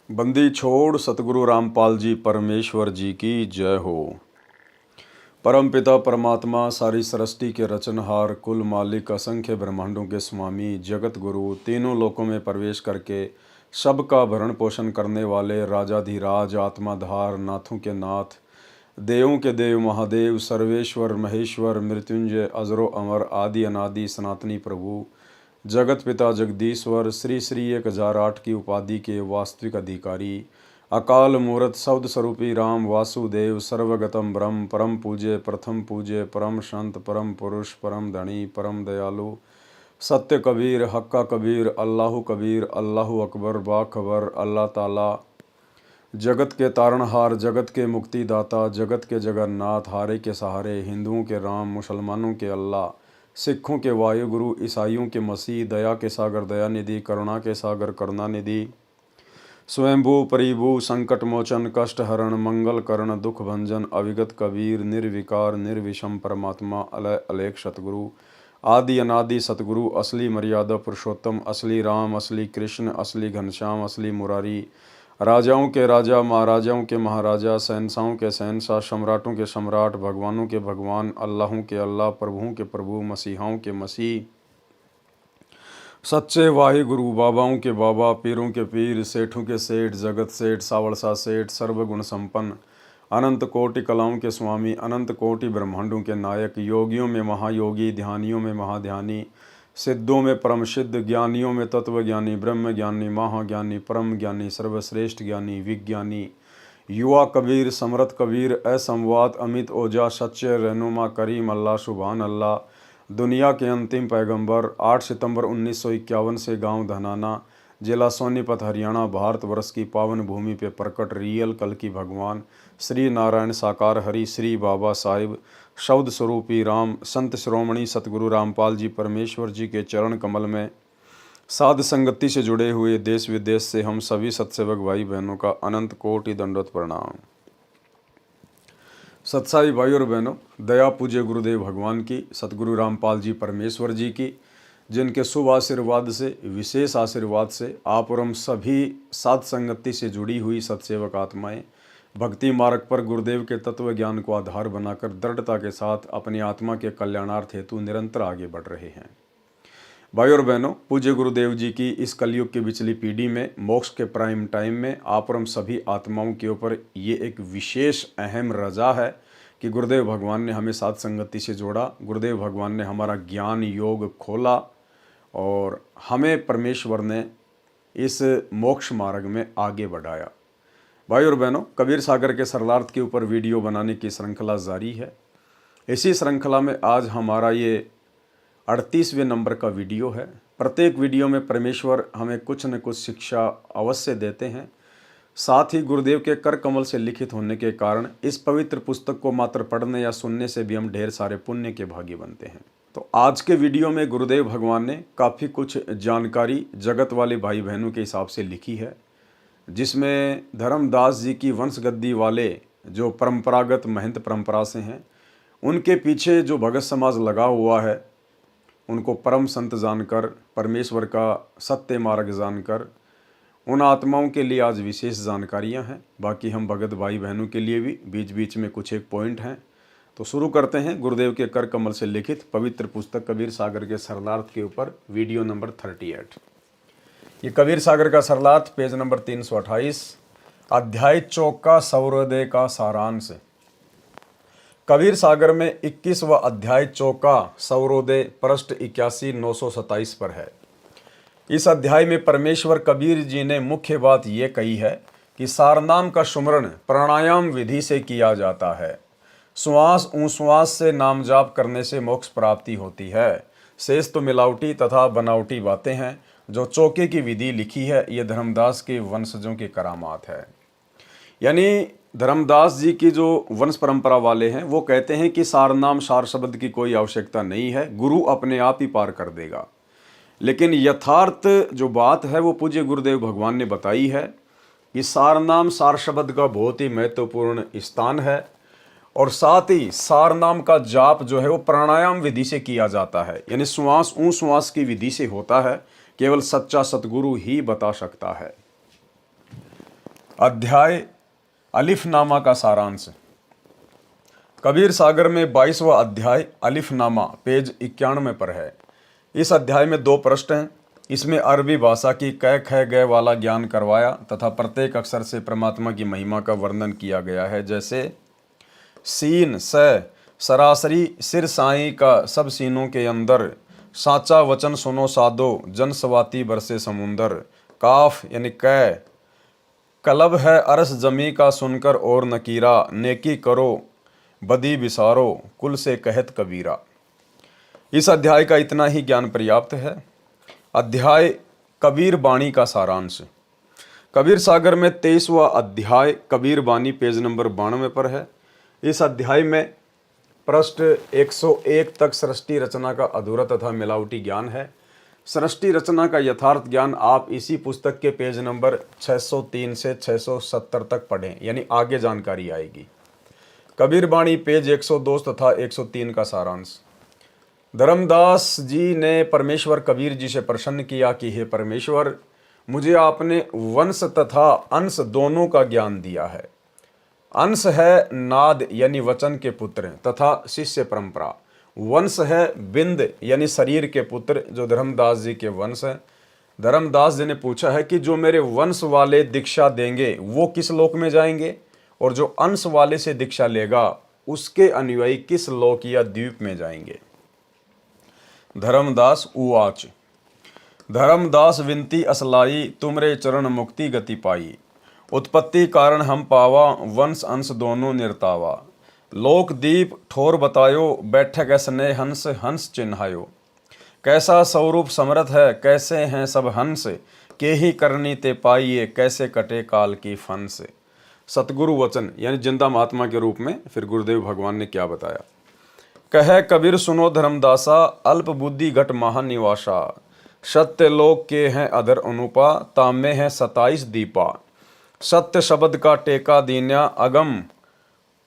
बंदी छोड़ सतगुरु रामपाल जी परमेश्वर जी की जय हो। परम पिता परमात्मा सारी सृष्टि के रचनहार कुल मालिक असंख्य ब्रह्मांडों के स्वामी जगत गुरु तीनों लोकों में प्रवेश करके सबका भरण पोषण करने वाले राजाधिराज आत्माधार नाथों के नाथ देवों के देव महादेव सर्वेश्वर महेश्वर मृत्युंजय अजरो अमर आदि अनादि सनातनी प्रभु जगत पिता जगदीश्वर श्री श्री 1008 की उपाधि के वास्तविक अधिकारी अकाल मूर्त शब्द स्वरूपी राम वासुदेव सर्वगतम ब्रह्म परम पूज्य प्रथम पूज्य परम संत परम पुरुष परम धनी परम दयालु सत्य कबीर हक्का कबीर अल्लाह कबीर अल्लाह अकबर बाखबर अल्लाह ताला जगत के तारणहार जगत के मुक्तिदाता जगत के जगन्नाथ हारे के सहारे हिंदुओं के राम मुसलमानों के अल्लाह सिखों के वायुगुरु ईसाइयों के मसीह दया के सागर दयानिधि करुणा के सागर करुणानिधि स्वयंभू परिभू संकट मोचन कष्ट हरण मंगल करण दुख भंजन अविगत कबीर निर्विकार निर्विषम परमात्मा अलय अलेख सतगुरु आदि अनादि सतगुरु असली मर्यादा पुरुषोत्तम असली राम असली कृष्ण असली घनश्याम असली मुरारी राजाओं के राजा महाराजाओं के महाराजा शहंशाहों के शहंशाह सम्राटों के सम्राट भगवानों के भगवान अल्लाहों के अल्लाह प्रभुओं के प्रभु मसीहाओं के मसीह सच्चे वाहे गुरु बाबाओं के बाबा पीरों के पीर सेठों के सेठ जगत सेठ सावड़सा सेठ सर्वगुण संपन्न अनंत कोटि कलाओं के स्वामी अनंत कोटि ब्रह्मांडों के नायक योगियों में महायोगी ध्यानियों में महाध्यानी सिद्धों में परम सिद्ध ज्ञानियों में तत्वज्ञानी ब्रह्म ज्ञानी महाज्ञानी परम ज्ञानी सर्वश्रेष्ठ ज्ञानी विज्ञानी युवा कबीर समरथ कबीर असंवाद अमित ओजा सच्चे रहनुमा करीम अल्लाह सुभान अल्लाह दुनिया के अंतिम पैगंबर 8 सितंबर 1951 से गांव धनाना जिला सोनीपत हरियाणा भारतवर्ष की पावन भूमि पे प्रकट रियल कल की भगवान श्री नारायण साकार हरि श्री बाबा साहिब शब्द स्वरूपी राम संत श्रोमणी सतगुरु रामपाल जी परमेश्वर जी के चरण कमल में साध संगति से जुड़े हुए देश विदेश से हम सभी सत्सेवक भाई बहनों का अनंत कोटि दंडवत प्रणाम। सत्साई भाई और बहनों, दया पूज्य गुरुदेव भगवान की सतगुरु रामपाल जी परमेश्वर जी की जिनके शुभ आशीर्वाद से विशेष आशीर्वाद से आप और हम सभी साध संगति से जुड़ी हुई सत्सेवक आत्माएं भक्ति मार्ग पर गुरुदेव के तत्व ज्ञान को आधार बनाकर दृढ़ता के साथ अपनी आत्मा के कल्याणार्थ हेतु निरंतर आगे बढ़ रहे हैं। भाई और बहनों, पूज्य गुरुदेव जी की इस कलयुग की पिछली पीढ़ी में मोक्ष के प्राइम टाइम में आप और हम सभी आत्माओं के ऊपर ये एक विशेष अहम रजा है कि गुरुदेव भगवान ने हमें साध संगति से जोड़ा। गुरुदेव भगवान ने हमारा ज्ञान योग खोला और हमें परमेश्वर ने इस मोक्ष मार्ग में आगे बढ़ाया। भाई और बहनों, कबीर सागर के सरलार्थ के ऊपर वीडियो बनाने की श्रृंखला जारी है। इसी श्रृंखला में आज हमारा ये 38वें नंबर का वीडियो है। प्रत्येक वीडियो में परमेश्वर हमें कुछ न कुछ शिक्षा अवश्य देते हैं। साथ ही गुरुदेव के कर कमल से लिखित होने के कारण इस पवित्र पुस्तक को मात्र पढ़ने या सुनने से भी हम ढेर सारे पुण्य के भागी बनते हैं। तो आज के वीडियो में गुरुदेव भगवान ने काफ़ी कुछ जानकारी जगत वाले भाई बहनों के हिसाब से लिखी है, जिसमें धर्मदास जी की वंशगद्दी वाले जो परंपरागत महंत परंपरा से हैं, उनके पीछे जो भगत समाज लगा हुआ है, उनको परम संत जानकर परमेश्वर का सत्य मार्ग जानकर उन आत्माओं के लिए आज विशेष जानकारियां हैं। बाकी हम भगत भाई बहनों के लिए भी बीच बीच में कुछ एक पॉइंट हैं। तो शुरू करते हैं गुरुदेव के कर कमल से लिखित पवित्र पुस्तक कबीर सागर के सरलार्थ के ऊपर वीडियो नंबर 38। ये कबीर सागर का सरलार्थ पेज नंबर 328 अध्याय 4 का सौरोदय का सारांश। कबीर सागर में 21वां अध्याय 4 का सौरोदय पृष्ठ 81 927 पर है। इस अध्याय में परमेश्वर कबीर जी ने मुख्य बात ये कही है कि सारनाम का सुमरण प्राणायाम विधि से किया जाता है। श्वास उश्वास से नाम जाप करने से मोक्ष प्राप्ति होती है। शेष तो मिलावटी तथा बनावटी बातें हैं। जो चौके की विधि लिखी है ये धर्मदास के वंशजों की करामात है। यानी धर्मदास जी की जो वंश परंपरा वाले हैं वो कहते हैं कि सारनाम सार शब्द की कोई आवश्यकता नहीं है, गुरु अपने आप ही पार कर देगा। लेकिन यथार्थ जो बात है वो पूज्य गुरुदेव भगवान ने बताई है कि सारनाम सार शब्द का बहुत ही महत्वपूर्ण स्थान है और साथ ही सारनाम का जाप जो है वो प्राणायाम विधि से किया जाता है, यानी श्वास उश्वास की विधि से होता है। केवल सच्चा सतगुरु ही बता सकता है। अध्याय अलिफनामा का सारांश। कबीर सागर में 22वां अध्याय अलिफनामा पेज 91 पर है। इस अध्याय में 2 प्रश्न हैं। इसमें अरबी भाषा की कै ख गय वाला ज्ञान करवाया तथा प्रत्येक अक्षर से परमात्मा की महिमा का वर्णन किया गया है। जैसे सीन स सरासरी सिर साई का सब सीनों के अंदर, साचा वचन सुनो साधो जन स्वाति बरसे समुंदर। काफ यानी कै कलब है अरस जमी का सुनकर और नकीरा, नेकी करो बदी बिसारो कुल से कहत कबीरा। इस अध्याय का इतना ही ज्ञान पर्याप्त है। अध्याय कबीर बाणी का सारांश। कबीर सागर में 23वां अध्याय कबीर बाणी पेज नंबर 92 पर है। इस अध्याय में पृष्ठ 101 तक सृष्टि रचना का अधूरा तथा मिलावटी ज्ञान है। सृष्टि रचना का यथार्थ ज्ञान आप इसी पुस्तक के पेज नंबर 603 से 670 तक पढ़ें, यानी आगे जानकारी आएगी। कबीर बाणी पेज 102 तथा 103 का सारांश। धर्मदास जी ने परमेश्वर कबीर जी से प्रसन्न किया कि हे परमेश्वर, मुझे आपने वंश तथा अंश दोनों का ज्ञान दिया है। अंश है नाद यानी वचन के पुत्र तथा शिष्य परंपरा। वंश है बिंद यानी शरीर के पुत्र जो धर्मदास जी के वंश हैं। धर्मदास जी ने पूछा है कि जो मेरे वंश वाले दीक्षा देंगे वो किस लोक में जाएंगे, और जो अंश वाले से दीक्षा लेगा उसके अनुयायी किस लोक या द्वीप में जाएंगे। धर्मदास उवाच। धर्मदास विनती असलाई, तुमरे चरण मुक्ति गति पाई। उत्पत्ति कारण हम पावा, वंश अंश दोनों निर्तावा। लोक दीप ठोर बतायो, बैठक स्नेह हंस हंस चिन्हायो। कैसा स्वरूप समर्थ है, कैसे हैं सब हंस, के ही करनी ते पाइए, कैसे कटे काल की फंस। सतगुरु वचन यानी जिंदा महात्मा के रूप में फिर गुरुदेव भगवान ने क्या बताया। कहे कबीर सुनो धर्मदासा, अल्प बुद्धि घट महानिवासा। सत्य लोक के हैं अधर अनुपा, तामे हैं 27 दीपा। सत्य शब्द का टेका दीन्या, अगम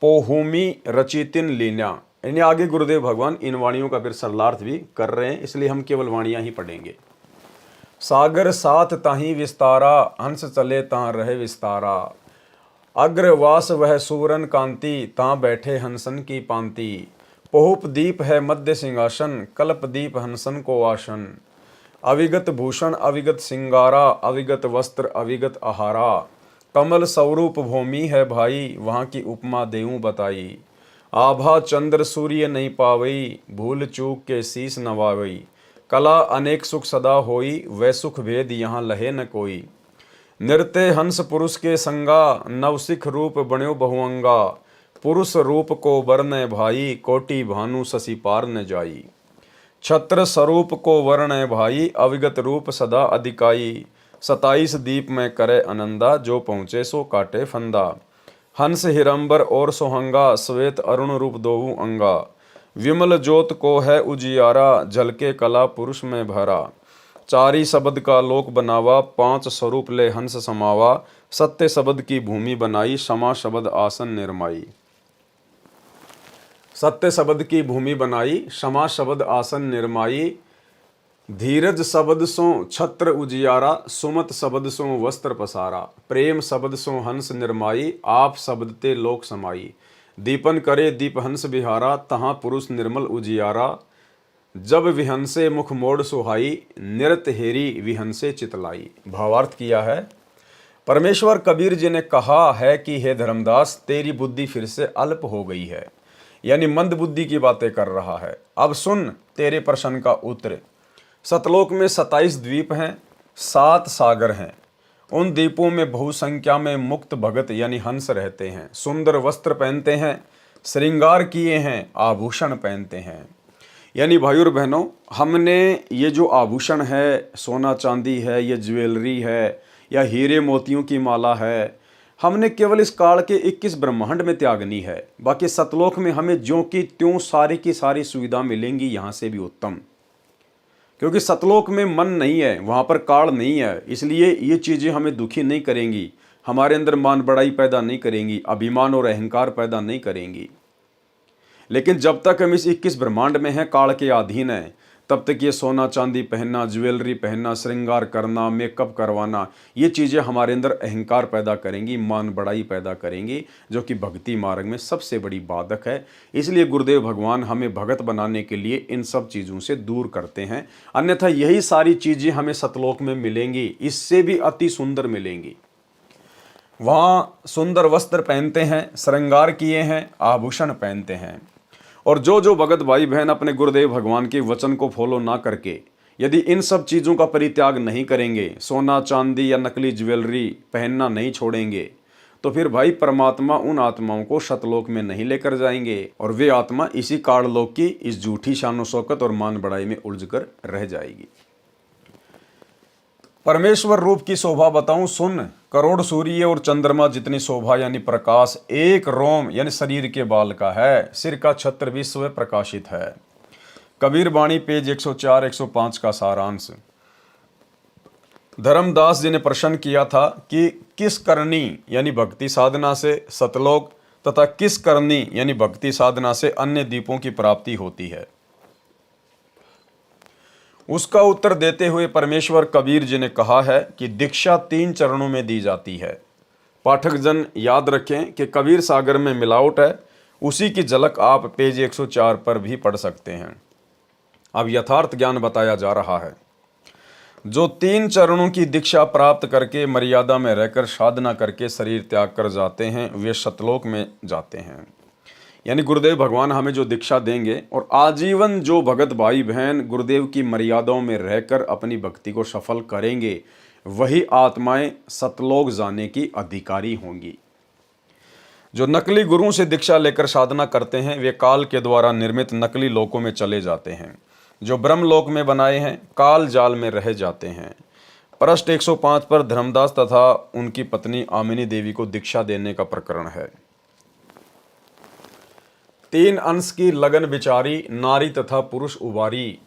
पोहुमी रचितिन लीन्या। यानी आगे गुरुदेव भगवान इन वाणियों का फिर सरलार्थ भी कर रहे हैं, इसलिए हम केवल वाणियां ही पढ़ेंगे। सागर साथ ताही विस्तारा, हंस चले तां रहे विस्तारा। अग्रवास वह सूरन कांति, तां बैठे हंसन की पांति। पोहुप दीप है मध्य सिंहासन, कल्प दीप हंसन को आसन। अविगत भूषण अविगत सिंगारा, अविगत वस्त्र अविगत आहारा। कमल स्वरूप भूमि है भाई, वहाँ की उपमा देऊं बताई। आभा चंद्र सूर्य नहीं पावई, भूल चूक के शीस नवावई। कला अनेक सुख सदा होई, वै सुख भेद यहाँ लहे न कोई। नृत्य हंस पुरुष के संगा, नवसिख रूप बण्यो बहुअंगा। पुरुष रूप को वर्ण भाई, कोटि भानु शशि पार न जाई। छत्र स्वरूप को वर्ण भाई, अविगत रूप सदा अधिकाई। 27 दीप में करे आनंदा, जो पहुँचे सो काटे फंदा। हंस हिरंबर और सोहंगा, श्वेत अरुण रूप दोऊ अंगा। विमल ज्योत को है उजियारा, झलके कला पुरुष में भरा। चारी शब्द का लोक बनावा, 5 स्वरूप ले हंस समावा। सत्य शब्द की भूमि बनाई, क्षमा शब्द आसन निर्माई। सत्य शब्द की भूमि बनाई, क्षमा शब्द आसन निर्माई। धीरज शब्द सो छत्र उजियारा, सुमत शब्द सो वस्त्र पसारा। प्रेम शब्द सो हंस निर्माई, आप शब्द ते लोक समाई। दीपन करे दीप हंस बिहारा, तहाँ पुरुष निर्मल उजियारा। जब विहंसे मुख मोड़ सुहाई, निरत हेरी विहंसे चितलाई। भावार्थ किया है। परमेश्वर कबीर जी ने कहा है कि हे धर्मदास, तेरी बुद्धि फिर से अल्प हो गई है, यानी मंद बुद्धि की बातें कर रहा है। अब सुन तेरे प्रश्न का उत्तर। सतलोक में 27 द्वीप हैं, 7 सागर हैं। उन द्वीपों में बहुसंख्या में मुक्त भगत यानी हंस रहते हैं। सुंदर वस्त्र पहनते हैं, श्रृंगार किए हैं, आभूषण पहनते हैं। यानी भाई और बहनों, हमने ये जो आभूषण है, सोना चांदी है, ये ज्वेलरी है या हीरे मोतियों की माला है, हमने केवल इस काल के 21 ब्रह्मांड में त्यागनी है। बाकी सतलोक में हमें ज्यों की त्यों सारी की सारी सुविधा मिलेंगी, यहाँ से भी उत्तम। क्योंकि सतलोक में मन नहीं है, वहाँ पर काल नहीं है, इसलिए ये चीज़ें हमें दुखी नहीं करेंगी, हमारे अंदर मान बड़ाई पैदा नहीं करेंगी, अभिमान और अहंकार पैदा नहीं करेंगी। लेकिन जब तक हम इस 21 ब्रह्मांड में हैं, काल के अधीन हैं, तब तक ये सोना चांदी पहनना, ज्वेलरी पहनना, श्रृंगार करना, मेकअप करवाना, ये चीज़ें हमारे अंदर अहंकार पैदा करेंगी, मान बढ़ाई पैदा करेंगी, जो कि भक्ति मार्ग में सबसे बड़ी बाधक है। इसलिए गुरुदेव भगवान हमें भगत बनाने के लिए इन सब चीज़ों से दूर करते हैं। अन्यथा यही सारी चीज़ें हमें सतलोक में मिलेंगी, इससे भी अति सुंदर मिलेंगी। वहाँ सुंदर वस्त्र पहनते हैं, श्रृंगार किए हैं, आभूषण पहनते हैं। और जो जो भगत भाई बहन अपने गुरुदेव भगवान के वचन को फॉलो ना करके यदि इन सब चीज़ों का परित्याग नहीं करेंगे, सोना चांदी या नकली ज्वेलरी पहनना नहीं छोड़ेंगे, तो फिर भाई परमात्मा उन आत्माओं को सतलोक में नहीं लेकर जाएंगे और वे आत्मा इसी काललोक की इस झूठी शानो शौकत और मान बढ़ाई में उलझकर रह जाएगी। परमेश्वर रूप की शोभा बताऊं सुन, करोड़ सूर्य और चंद्रमा जितनी शोभा यानी प्रकाश एक रोम यानी शरीर के बाल का है, सिर का छत्र विश्व प्रकाशित है। कबीर वाणी पेज 104 105 का सारांश। धर्मदास जी ने प्रश्न किया था कि किस करनी यानी भक्ति साधना से सतलोक तथा किस करनी यानी भक्ति साधना से अन्य द्वीपों की प्राप्ति होती है। उसका उत्तर देते हुए परमेश्वर कबीर जी ने कहा है कि दीक्षा 3 चरणों में दी जाती है। पाठक जन याद रखें कि कबीर सागर में मिलावट है, उसी की झलक आप पेज 104 पर भी पढ़ सकते हैं। अब यथार्थ ज्ञान बताया जा रहा है। जो 3 चरणों की दीक्षा प्राप्त करके मर्यादा में रहकर साधना करके शरीर त्याग कर जाते हैं, वे सतलोक में जाते हैं। यानी गुरुदेव भगवान हमें जो दीक्षा देंगे और आजीवन जो भगत भाई बहन गुरुदेव की मर्यादाओं में रहकर अपनी भक्ति को सफल करेंगे, वही आत्माएं सतलोक जाने की अधिकारी होंगी। जो नकली गुरुओं से दीक्षा लेकर साधना करते हैं, वे काल के द्वारा निर्मित नकली लोकों में चले जाते हैं। जो ब्रह्मलोक में बनाए हैं, काल जाल में रह जाते हैं। पृष्ठ 105 पर धर्मदास तथा उनकी पत्नी आमिनी देवी को दीक्षा देने का प्रकरण है। 3 अंश की लगन विचारी, नारी तथा पुरुष उबारी।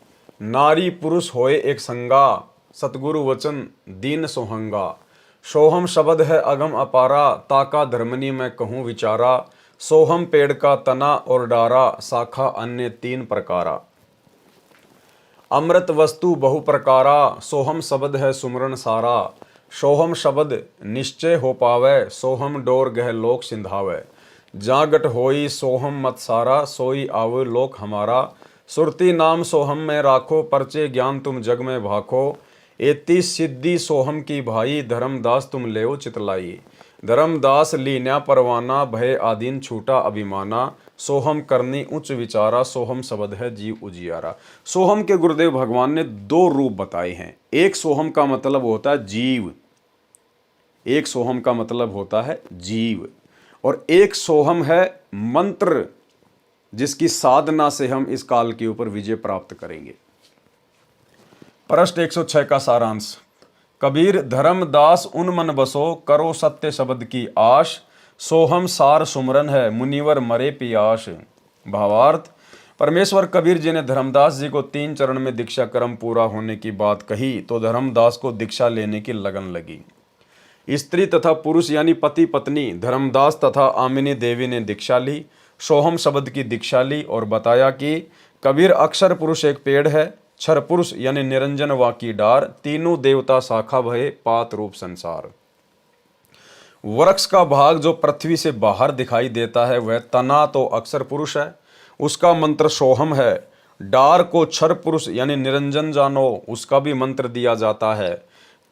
नारी पुरुष होए एक संगा, सतगुरु वचन दीन सोहंगा। सोहम शब्द है अगम अपारा, ताका धर्मनी मैं कहूँ विचारा। सोहम पेड़ का तना और डारा, शाखा अन्य 3 प्रकारा। अमृत वस्तु बहु प्रकारा, सोहम शब्द है सुमरन सारा। सोहम शब्द निश्चय हो पावे, सोहम डोर गह लोक सिंधावे। जागट होई सोहम मत सारा, सोई आव लोक हमारा। सुरती नाम सोहम में राखो, परचे ज्ञान तुम जग में भाखो। एती सिद्धि सोहम की भाई, धर्मदास तुम लेओ चितलाई। धर्मदास लीन्या परवाना, भय आदीन छूटा अभिमाना। सोहम करनी उच्च विचारा, सोहम शब्द है जीव उजियारा। सोहम के गुरुदेव भगवान ने 2 रूप बताए हैं। एक सोहम का मतलब होता है जीव, एक सोहम का मतलब होता है जीव, और एक सोहम है मंत्र, जिसकी साधना से हम इस काल के ऊपर विजय प्राप्त करेंगे। पृष्ठ 106 का सारांश। कबीर धर्मदास उन मन बसो, करो सत्य शब्द की आश। सोहम सार सुमरन है, मुनिवर मरे पियास। भावार्थ, परमेश्वर कबीर जी ने धर्मदास जी को 3 चरण में दीक्षा क्रम पूरा होने की बात कही तो धर्मदास को दीक्षा लेने की लगन लगी। स्त्री तथा पुरुष यानी पति पत्नी धर्मदास तथा आमिनी देवी ने दीक्षा ली, सोहम शब्द की दीक्षा ली और बताया कि कबीर अक्षर पुरुष एक पेड़ है, क्षर पुरुष यानी निरंजन वा की डार, तीनों देवता शाखा भये पात रूप संसार। वृक्ष का भाग जो पृथ्वी से बाहर दिखाई देता है वह तना तो अक्षर पुरुष है, उसका मंत्र सोहम है। डार को क्षर पुरुष यानी निरंजन जानो, उसका भी मंत्र दिया जाता है।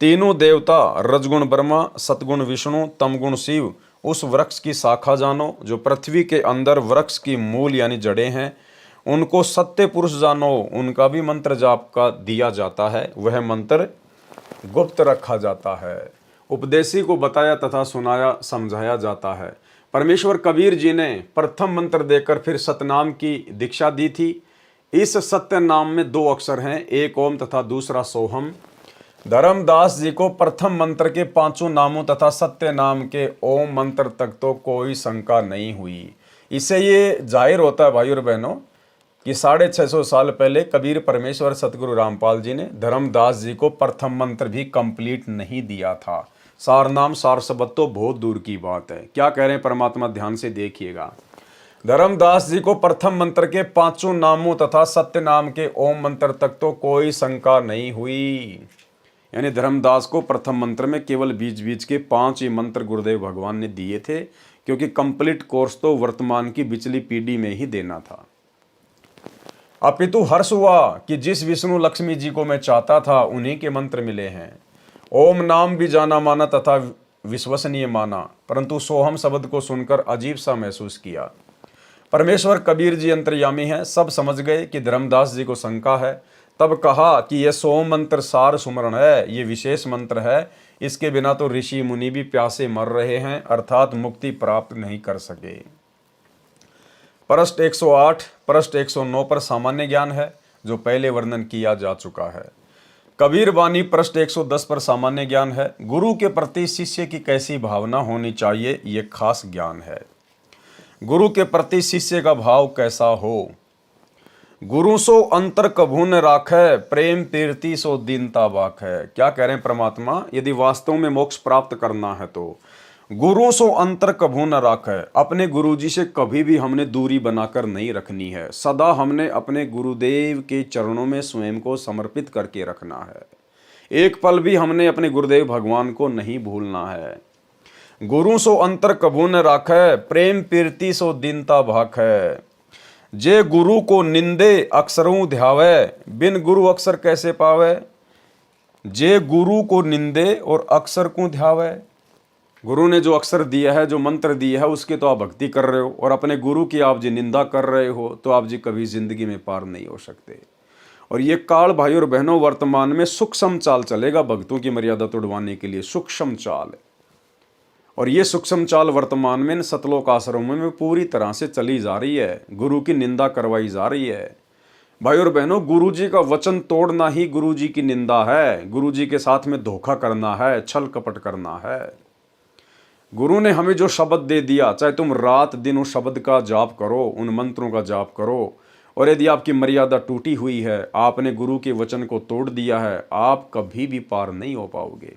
तीनों देवता रजगुण ब्रह्मा, सतगुण विष्णु, तमगुण शिव, उस वृक्ष की शाखा जानो जो पृथ्वी के अंदर वृक्ष की मूल यानी जड़ें हैं। उनको सत्य पुरुष जानो, उनका भी मंत्र जाप का दिया जाता है, वह मंत्र गुप्त रखा जाता है, उपदेशी को बताया तथा सुनाया समझाया जाता है। परमेश्वर कबीर जी ने प्रथम मंत्र देकर फिर सतनाम की दीक्षा दी थी। इस सत्य नाम में 2 अक्षर हैं, एक ओम तथा दूसरा सोहम। धर्मदास जी को प्रथम मंत्र के 5 नामों तथा सत्य नाम के ओम मंत्र तक तो कोई शंका नहीं हुई। इससे ये जाहिर होता है भाई और बहनों कि 650 साल पहले कबीर परमेश्वर सतगुरु रामपाल जी ने धर्मदास जी को प्रथम मंत्र भी कंप्लीट नहीं दिया था। सार नाम सार शब्द तो बहुत दूर की बात है। क्या कह रहे हैं परमात्मा, ध्यान से देखिएगा। धर्मदास जी को प्रथम मंत्र के 5 नामों तथा सत्य नाम के ओम मंत्र तक तो कोई शंका नहीं हुई। यानी धर्मदास को प्रथम मंत्र में केवल बीच बीच के 5 ही मंत्र गुरुदेव भगवान ने दिए थे, क्योंकि कंप्लीट कोर्स तो वर्तमान की बिचली पीढ़ी में ही देना था। अपितु हर्ष हुआ कि जिस विष्णु लक्ष्मी जी को मैं चाहता था उन्हीं के मंत्र मिले हैं। ओम नाम भी जाना माना तथा विश्वसनीय माना, परंतु सोहम शब्द को सुनकर अजीब सा महसूस किया। परमेश्वर कबीर जी अंतर्यामी हैं, सब समझ गए कि धर्मदास जी को शंका है। तब कहा कि यह सोम मंत्र सार सुमरण है, ये विशेष मंत्र है, इसके बिना तो ऋषि मुनि भी प्यासे मर रहे हैं, अर्थात मुक्ति प्राप्त नहीं कर सके। पृष्ठ 108, पृष्ठ 109 पर सामान्य ज्ञान है, जो पहले वर्णन किया जा चुका है। कबीर वाणी पृष्ठ 110 पर सामान्य ज्ञान है। गुरु के प्रति शिष्य की कैसी भावना होनी चाहिए, ये खास ज्ञान है। गुरु के प्रति शिष्य का भाव कैसा हो। गुरु सो अंतर कभू न राखै, प्रेम तीर्ति सो दीनता बाखै। क्या कह रहे हैं परमात्मा, यदि वास्तव में मोक्ष प्राप्त करना है तो गुरु सो अंतर कभू न राखै, अपने गुरु जी से कभी भी हमने दूरी बनाकर नहीं रखनी है। सदा हमने अपने गुरुदेव के चरणों में स्वयं को समर्पित करके रखना है। एक पल भी हमने अपने गुरुदेव भगवान को नहीं भूलना है। गुरु सो अंतर कभू न राखै, प्रेम पीरती सो दीनता भाखै। जे गुरु को निंदे अक्षरों ध्यावै, बिन गुरु अक्षर कैसे पावे। जे गुरु को निंदे और अक्षर को ध्यावै, गुरु ने जो अक्षर दिया है, जो मंत्र दिया है, उसकी तो आप भक्ति कर रहे हो, और अपने गुरु की आप जी निंदा कर रहे हो, तो आप जी कभी जिंदगी में पार नहीं हो सकते। और ये काल भाई और बहनों वर्तमान में सूक्ष्म चाल चलेगा भक्तों की मर्यादा तोड़वाने के लिए, सूक्ष्म चाल। और ये सूक्ष्म चाल वर्तमान में सतलोक आश्रमों में पूरी तरह से चली जा रही है। गुरु की निंदा करवाई जा रही है। भाई और बहनों, गुरु जी का वचन तोड़ना ही गुरु जी की निंदा है। गुरु जी के साथ में धोखा करना है, छल कपट करना है। गुरु ने हमें जो शब्द दे दिया, चाहे तुम रात दिन उस शब्द का जाप करो, उन मंत्रों का जाप करो, और यदि आपकी मर्यादा टूटी हुई है, आपने गुरु के वचन को तोड़ दिया है, आप कभी भी पार नहीं हो पाओगे।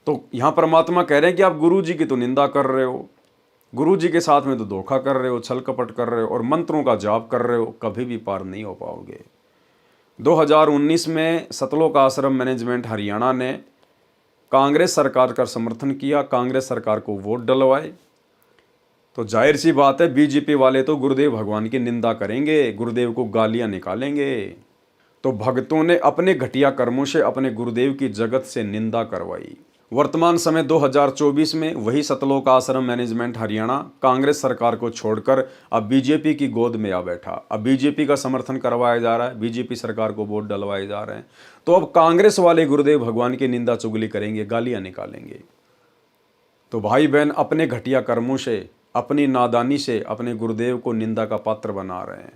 तो यहाँ परमात्मा कह रहे हैं कि आप गुरु जी की तो निंदा कर रहे हो, गुरु जी के साथ में तो धोखा कर रहे हो, छल कपट कर रहे हो, और मंत्रों का जाप कर रहे हो, कभी भी पार नहीं हो पाओगे। 2019 में सतलोक आश्रम मैनेजमेंट हरियाणा ने कांग्रेस सरकार का समर्थन किया, कांग्रेस सरकार को वोट डलवाए। तो जाहिर सी बात है, बीजेपी वाले तो गुरुदेव भगवान की निंदा करेंगे, गुरुदेव को गालियां निकालेंगे। तो भक्तों ने अपने घटिया कर्मों से अपने गुरुदेव की जगत से निंदा करवाई। वर्तमान समय 2024 में वही सतलोक आश्रम मैनेजमेंट हरियाणा कांग्रेस सरकार को छोड़कर अब बीजेपी की गोद में आ बैठा। अब बीजेपी का समर्थन करवाया जा रहा है, बीजेपी सरकार को वोट डलवाए जा रहे हैं। तो अब कांग्रेस वाले गुरुदेव भगवान की निंदा चुगली करेंगे, गालियां निकालेंगे। तो भाई बहन अपने घटिया कर्मों से, अपनी नादानी से अपने गुरुदेव को निंदा का पात्र बना रहे हैं।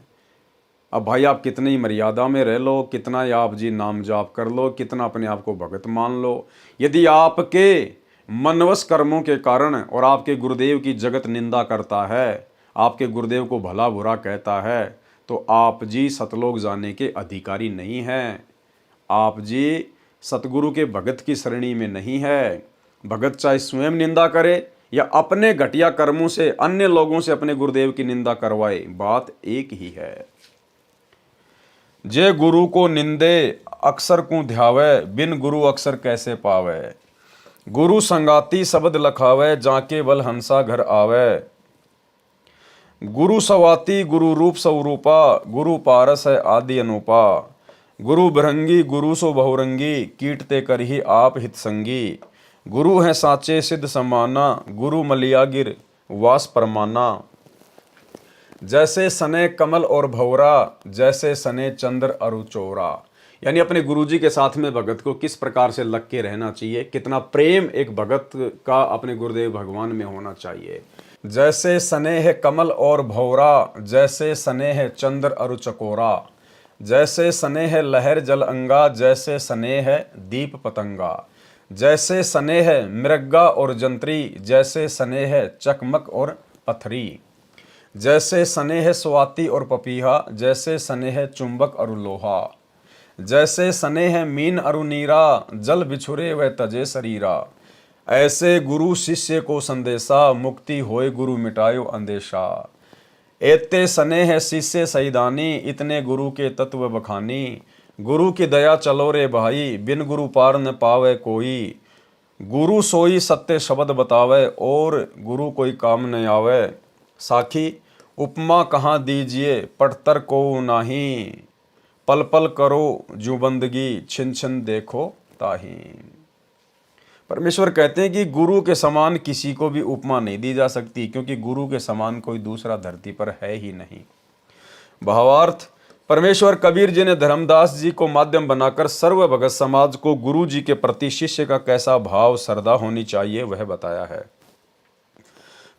अब भाई आप कितनी मर्यादा में रह लो, कितना आप जी नाम जाप कर लो, कितना अपने आप को भगत मान लो, यदि आपके मनवश कर्मों के कारण और आपके गुरुदेव की जगत निंदा करता है, आपके गुरुदेव को भला बुरा कहता है, तो आप जी सतलोक जाने के अधिकारी नहीं हैं। आप जी सतगुरु के भगत की श्रेणी में नहीं है। भगत चाहे स्वयं निंदा करे या अपने घटिया कर्मों से अन्य लोगों से अपने गुरुदेव की निंदा करवाए, बात एक ही है। जे गुरु को निंदे अक्षर को ध्यावे, बिन गुरु अक्षर कैसे पावे। गुरु संगाती शब्द लखावे, जाके बल हंसा घर आवे। गुरु सवाती गुरु रूप स्वरूपा, गुरु पारस है आदि अनुपा। गुरु भृंगी गुरु सो बहुरंगी, कीटते कर ही आप हित संगी। गुरु है साचे सिद्ध समाना, गुरु मलियागिर वास परमाना। जैसे सने कमल और भौरा, जैसे सने चंद्र अरु चोरा। यानी अपने गुरुजी के साथ में भगत को किस प्रकार से लग के रहना चाहिए, कितना प्रेम एक भगत का अपने गुरुदेव भगवान में होना चाहिए। जैसे स्नेह कमल और भौरा, जैसे स्नेह चंद्र अरु चकोरा। जैसे स्नेह लहर जल अंगा, जैसे स्नेह दीप पतंगा। जैसे स्नेह मृगा और जंत्री, जैसे स्नेह चकमक और पथरी। जैसे स्नेह स्वाति और पपीहा, जैसे स्नेह चुंबक और लोहा। जैसे स्नेह मीन अरु नीरा, जल बिछुरे व तजे शरीरा। ऐसे गुरु शिष्य को संदेशा, मुक्ति होए गुरु मिटायो अंदेशा। एते सने है शिष्य सईदानी, इतने गुरु के तत्व बखानी। गुरु की दया चलो रे भाई, बिन गुरु पार न पावे कोई। गुरु सोई सत्य शब्द बतावे, और गुरु कोई काम न आवे। साखी उपमा कहाँ दीजिए, पटतर को नाही। पल पल करो जो बंदगी, छिन छिन देखो ताही। परमेश्वर कहते हैं कि गुरु के समान किसी को भी उपमा नहीं दी जा सकती, क्योंकि गुरु के समान कोई दूसरा धरती पर है ही नहीं। भावार्थ, परमेश्वर कबीर जी ने धर्मदास जी को माध्यम बनाकर सर्व भगत समाज को गुरु जी के प्रति शिष्य का कैसा भाव श्रद्धा होनी चाहिए वह बताया है।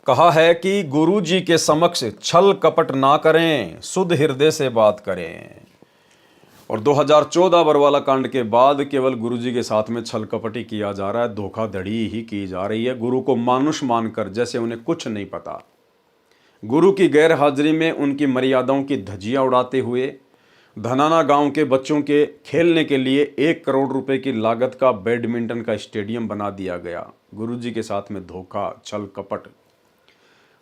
कहा है कि गुरु जी के समक्ष छल कपट ना करें, शुद्ध हृदय से बात करें। और 2014 बरवाला कांड के बाद केवल गुरु जी के साथ में छल कपट ही किया जा रहा है, धोखाधड़ी ही की जा रही है, गुरु को मानुष मानकर, जैसे उन्हें कुछ नहीं पता। गुरु की गैर हाजिरी में उनकी मर्यादाओं की धज्जियां उड़ाते हुए धनाना गांव के बच्चों के खेलने के लिए 1 करोड़ रुपए की लागत का बैडमिंटन का स्टेडियम बना दिया गया। गुरु जी के साथ में धोखा, छल कपट।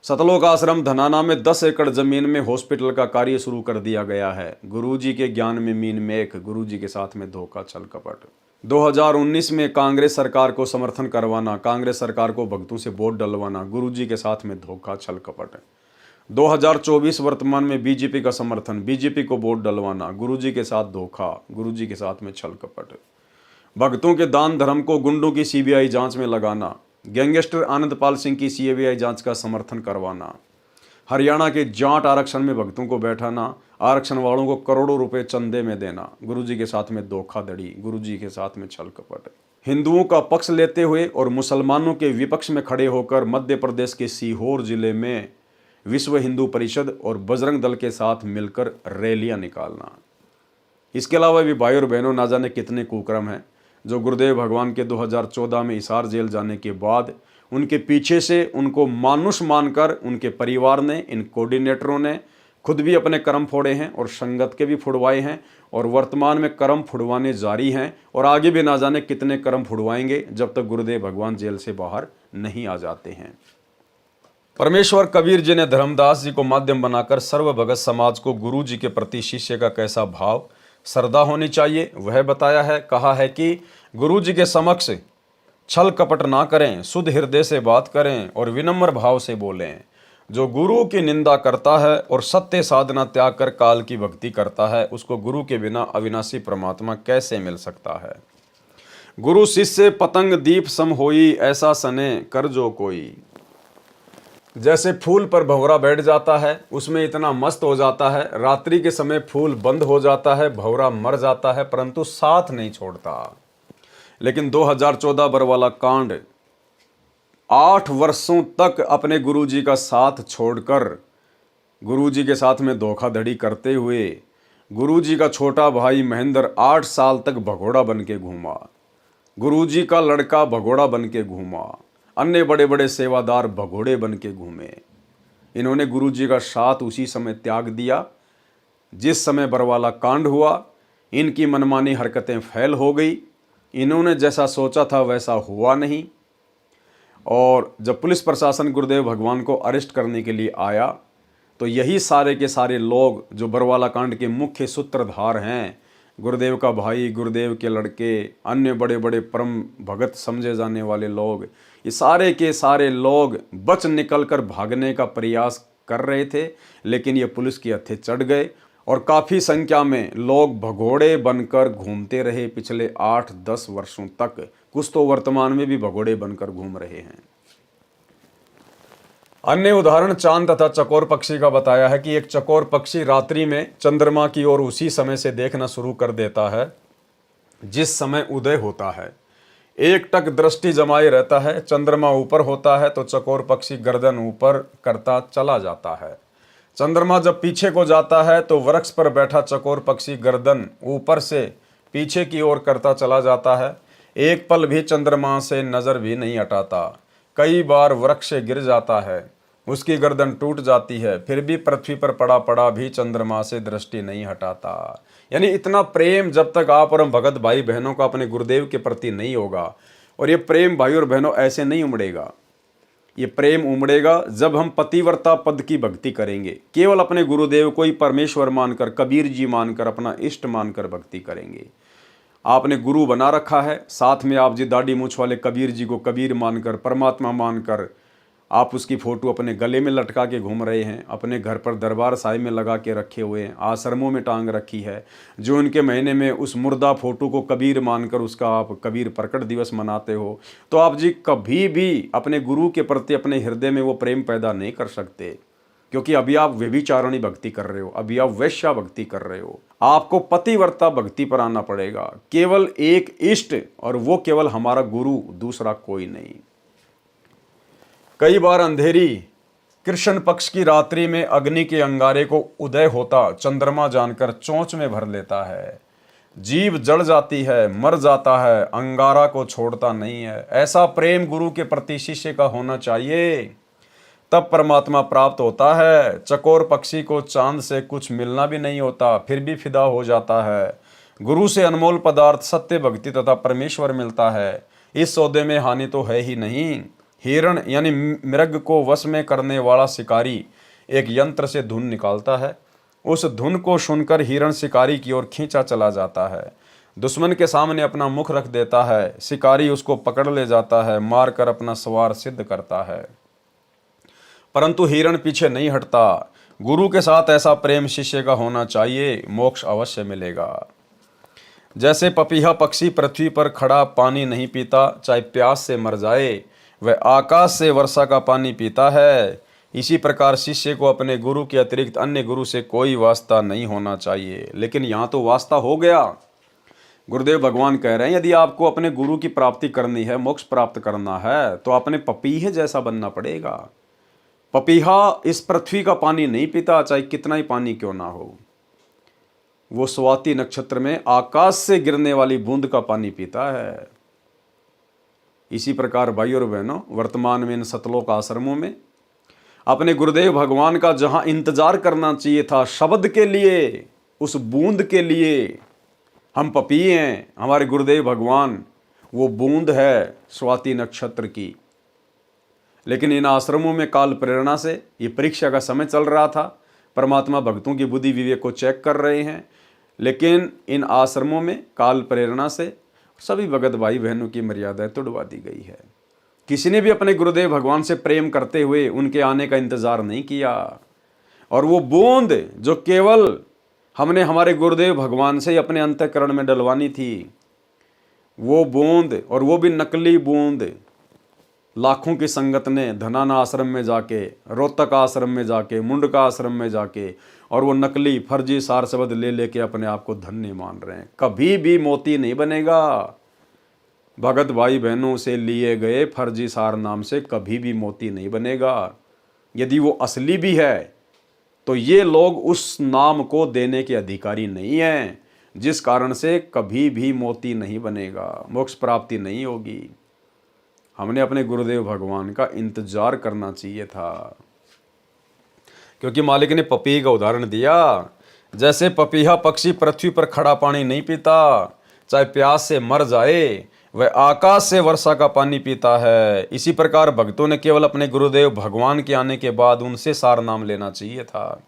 सतलोक आश्रम धनाना में 10 एकड़ जमीन में हॉस्पिटल का कार्य शुरू कर दिया गया है। गुरुजी के ज्ञान में मीन मेख, गुरुजी के साथ में धोखा, छल कपट। 2019 में कांग्रेस सरकार को समर्थन करवाना, कांग्रेस सरकार को भक्तों से वोट डलवाना, गुरुजी के साथ में धोखा, छल कपट। 2024 वर्तमान में बीजेपी का समर्थन, बीजेपी को वोट डलवाना, गुरुजी के साथ धोखा, गुरुजी के साथ में छल कपट। भक्तों के दान धर्म को गुंडों की सीबीआई जांच में लगाना, गैंगस्टर आनंदपाल सिंह की सीबीआई जांच का समर्थन करवाना, हरियाणा के जाट आरक्षण में भक्तों को बैठाना, आरक्षण वालों को करोड़ों रुपए चंदे में देना, गुरुजी के साथ में धोखाधड़ी, गुरुजी के साथ में छल कपट। हिंदुओं का पक्ष लेते हुए और मुसलमानों के विपक्ष में खड़े होकर मध्य प्रदेश के सीहोर जिले में विश्व हिंदू परिषद और बजरंग दल के साथ मिलकर रैलियां निकालना। इसके अलावा भी भाई और बहनों, ना जाने कितने कुक्रम हैं जो गुरुदेव भगवान के 2014 में हिसार जेल जाने के बाद उनके पीछे से उनको मानुष मानकर उनके परिवार ने, इन कोऑर्डिनेटरों ने खुद भी अपने कर्म फोड़े हैं और संगत के भी फुड़वाए हैं, और वर्तमान में कर्म फुड़वाने जारी हैं, और आगे भी ना जाने कितने कर्म फुड़वाएंगे जब तक गुरुदेव भगवान जेल से बाहर नहीं आ जाते हैं। परमेश्वर कबीर जी ने धर्मदास जी को माध्यम बनाकर सर्व भगत समाज को गुरु जी के प्रति शिष्य का कैसा भाव श्रद्धा होनी चाहिए वह बताया है। कहा है कि गुरु जी के समक्ष छल कपट ना करें, शुद्ध हृदय से बात करें और विनम्र भाव से बोलें। जो गुरु की निंदा करता है और सत्य साधना त्याग कर काल की भक्ति करता है, उसको गुरु के बिना अविनाशी परमात्मा कैसे मिल सकता है। गुरु शिष्य पतंग दीप सम होई, ऐसा सने कर जो कोई। जैसे फूल पर भंवरा बैठ जाता है, उसमें इतना मस्त हो जाता है, रात्रि के समय फूल बंद हो जाता है, भंवरा मर जाता है, परंतु साथ नहीं छोड़ता। लेकिन 2014 बरवाला कांड 8 वर्षों तक अपने गुरुजी का साथ छोड़कर गुरुजी के साथ में धोखाधड़ी करते हुए गुरुजी का छोटा भाई महेंद्र 8 साल तक भगोड़ा बन के घूमा, गुरुजी का लड़का भगोड़ा बन के घूमा, अन्य बड़े बड़े सेवादार भगोड़े बन के घूमे। इन्होंने गुरुजी का साथ उसी समय त्याग दिया जिस समय बरवाला कांड हुआ। इनकी मनमानी हरकतें फैल हो गई, इन्होंने जैसा सोचा था वैसा हुआ नहीं। और जब पुलिस प्रशासन गुरुदेव भगवान को अरेस्ट करने के लिए आया तो यही सारे के सारे लोग जो बरवाला कांड के मुख्य सूत्रधार हैं, गुरुदेव का भाई, गुरुदेव के लड़के, अन्य बड़े बड़े परम भगत समझे जाने वाले लोग, ये सारे के सारे लोग बच निकल कर भागने का प्रयास कर रहे थे, लेकिन ये पुलिस की हत्थे चढ़ गए और काफ़ी संख्या में लोग भगोड़े बनकर घूमते रहे पिछले 8-10 वर्षों तक। कुछ तो वर्तमान में भी भगोड़े बनकर घूम रहे हैं। अन्य उदाहरण चांद तथा चकोर पक्षी का बताया है कि एक चकोर पक्षी रात्रि में चंद्रमा की ओर उसी समय से देखना शुरू कर देता है जिस समय उदय होता है। एक टक दृष्टि जमाए रहता है, चंद्रमा ऊपर होता है तो चकोर पक्षी गर्दन ऊपर करता चला जाता है। चंद्रमा जब पीछे को जाता है तो वृक्ष पर बैठा चकोर पक्षी गर्दन ऊपर से पीछे की ओर करता चला जाता है। एक पल भी चंद्रमा से नजर भी नहीं हटाता। कई बार वृक्ष से गिर जाता है, उसकी गर्दन टूट जाती है, फिर भी पृथ्वी पर पड़ा पड़ा भी चंद्रमा से दृष्टि नहीं हटाता। यानी इतना प्रेम जब तक आप और हम भगत भाई बहनों का अपने गुरुदेव के प्रति नहीं होगा, और ये प्रेम भाई और बहनों ऐसे नहीं उमड़ेगा। ये प्रेम उमड़ेगा जब हम पतिव्रता पद की भक्ति करेंगे, केवल अपने गुरुदेव को ही परमेश्वर मानकर, कबीर जी मानकर, अपना इष्ट मानकर भक्ति करेंगे। आपने गुरु बना रखा है, साथ में आप जी दाढ़ी मूछ वाले कबीर जी को कबीर मानकर, परमात्मा मानकर आप उसकी फ़ोटो अपने गले में लटका के घूम रहे हैं, अपने घर पर दरबार साहिब में लगा के रखे हुए हैं, आश्रमों में टांग रखी है। जो उनके महीने में उस मुर्दा फ़ोटो को कबीर मानकर उसका आप कबीर प्रकट दिवस मनाते हो, तो आप जी कभी भी अपने गुरु के प्रति अपने हृदय में वो प्रेम पैदा नहीं कर सकते, क्योंकि अभी आप व्यभिचारिणी भक्ति कर रहे हो, अभी आप वैश्या भक्ति कर रहे हो। आपको पतिव्रता भक्ति पर आना पड़ेगा, केवल एक इष्ट, और वो केवल हमारा गुरु, दूसरा कोई नहीं। कई बार अंधेरी कृष्ण पक्ष की रात्रि में अग्नि के अंगारे को उदय होता चंद्रमा जानकर चोंच में भर लेता है। जीव जल जाती है, मर जाता है, अंगारा को छोड़ता नहीं है। ऐसा प्रेम गुरु के प्रति शिष्य का होना चाहिए, तब परमात्मा प्राप्त होता है। चकोर पक्षी को चांद से कुछ मिलना भी नहीं होता, फिर भी फिदा हो जाता है। गुरु से अनमोल पदार्थ सत्य भक्ति तथा परमेश्वर मिलता है। इस सौदे में हानि तो है ही नहीं। हिरण यानी मृग को वश में करने वाला शिकारी एक यंत्र से धुन निकालता है। उस धुन को सुनकर हिरण शिकारी की ओर खींचा चला जाता है। दुश्मन के सामने अपना मुख रख देता है, शिकारी उसको पकड़ ले जाता है, मारकर अपना स्वार सिद्ध करता है, परंतु हिरण पीछे नहीं हटता। गुरु के साथ ऐसा प्रेम शिष्य का होना चाहिए, मोक्ष अवश्य मिलेगा। जैसे पपीहा पक्षी पृथ्वी पर खड़ा पानी नहीं पीता, चाहे प्यास से मर जाए, वह आकाश से वर्षा का पानी पीता है, इसी प्रकार शिष्य को अपने गुरु के अतिरिक्त अन्य गुरु से कोई वास्ता नहीं होना चाहिए। लेकिन यहाँ तो वास्ता हो गया। गुरुदेव भगवान कह रहे हैं, यदि आपको अपने गुरु की प्राप्ति करनी है, मोक्ष प्राप्त करना है, तो अपने पपीहे जैसा बनना पड़ेगा। पपीहा इस पृथ्वी का पानी नहीं पीता, चाहे कितना ही पानी क्यों ना हो। वो स्वाति नक्षत्र में आकाश से गिरने वाली बूंद का पानी पीता है। इसी प्रकार भाई और बहनों, वर्तमान में इन सतलोक आश्रमों में अपने गुरुदेव भगवान का जहां इंतजार करना चाहिए था शब्द के लिए, उस बूंद के लिए, हम पपीहे हैं, हमारे गुरुदेव भगवान वो बूंद है स्वाति नक्षत्र की। लेकिन इन आश्रमों में काल प्रेरणा से ये परीक्षा का समय चल रहा था, परमात्मा भक्तों की बुद्धि विवेक को चेक कर रहे हैं। लेकिन इन आश्रमों में काल प्रेरणा से सभी भगत भाई बहनों की मर्यादाएं तोड़वा दी गई है। किसी ने भी अपने गुरुदेव भगवान से प्रेम करते हुए उनके आने का इंतजार नहीं किया। और वो बूंद जो केवल हमने हमारे गुरुदेव भगवान से ही अपने अंतःकरण में डलवानी थी, वो बूंद, और वो भी नकली बूंद, लाखों की संगत ने धनाना आश्रम में जाके, रोहतक आश्रम में जाके, मुंडका आश्रम में जाके, और वो नकली फर्जी सार शब्द ले लेके अपने आप को धन्य मान रहे हैं। कभी भी मोती नहीं बनेगा। भगत भाई बहनों से लिए गए फर्जी सार नाम से कभी भी मोती नहीं बनेगा। यदि वो असली भी है तो ये लोग उस नाम को देने के अधिकारी नहीं हैं, जिस कारण से कभी भी मोती नहीं बनेगा, मोक्ष प्राप्ति नहीं होगी। हमने अपने गुरुदेव भगवान का इंतजार करना चाहिए था, क्योंकि मालिक ने पपीहे का उदाहरण दिया। जैसे पपीहा पक्षी पृथ्वी पर खड़ा पानी नहीं पीता, चाहे प्यास से मर जाए, वह आकाश से वर्षा का पानी पीता है। इसी प्रकार भक्तों ने केवल अपने गुरुदेव भगवान के आने के बाद उनसे सार नाम लेना चाहिए था।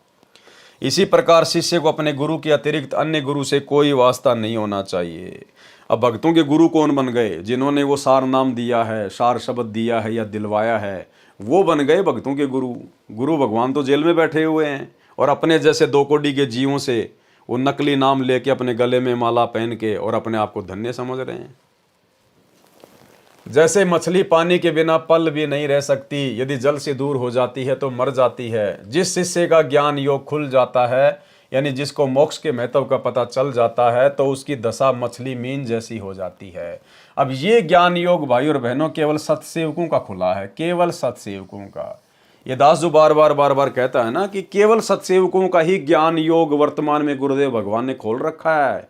इसी प्रकार शिष्य को अपने गुरु के अतिरिक्त अन्य गुरु से कोई वास्ता नहीं होना चाहिए। अब भक्तों के गुरु कौन बन गए? जिन्होंने वो सार नाम दिया है, सार शब्द दिया है या दिलवाया है, वो बन गए भक्तों के गुरु। गुरु भगवान तो जेल में बैठे हुए हैं और अपने जैसे दो कोड़ी के जीवों से वो नकली नाम लेके अपने गले में माला पहन के और अपने आप को धन्य समझ रहे हैं। जैसे मछली पानी के बिना पल भी नहीं रह सकती, यदि जल से दूर हो जाती है तो मर जाती है। जिस शिष्य का ज्ञान योग खुल जाता है, यानी जिसको मोक्ष के महत्व का पता चल जाता है, तो उसकी दशा मछली मीन जैसी हो जाती है। अब ये ज्ञान योग भाई और बहनों केवल सत्सेवकों का खुला है, केवल सत्सेवकों का। ये दास जो बार बार कहता है ना कि केवल सत्सेवकों का ही ज्ञान योग वर्तमान में गुरुदेव भगवान ने खोल रखा है।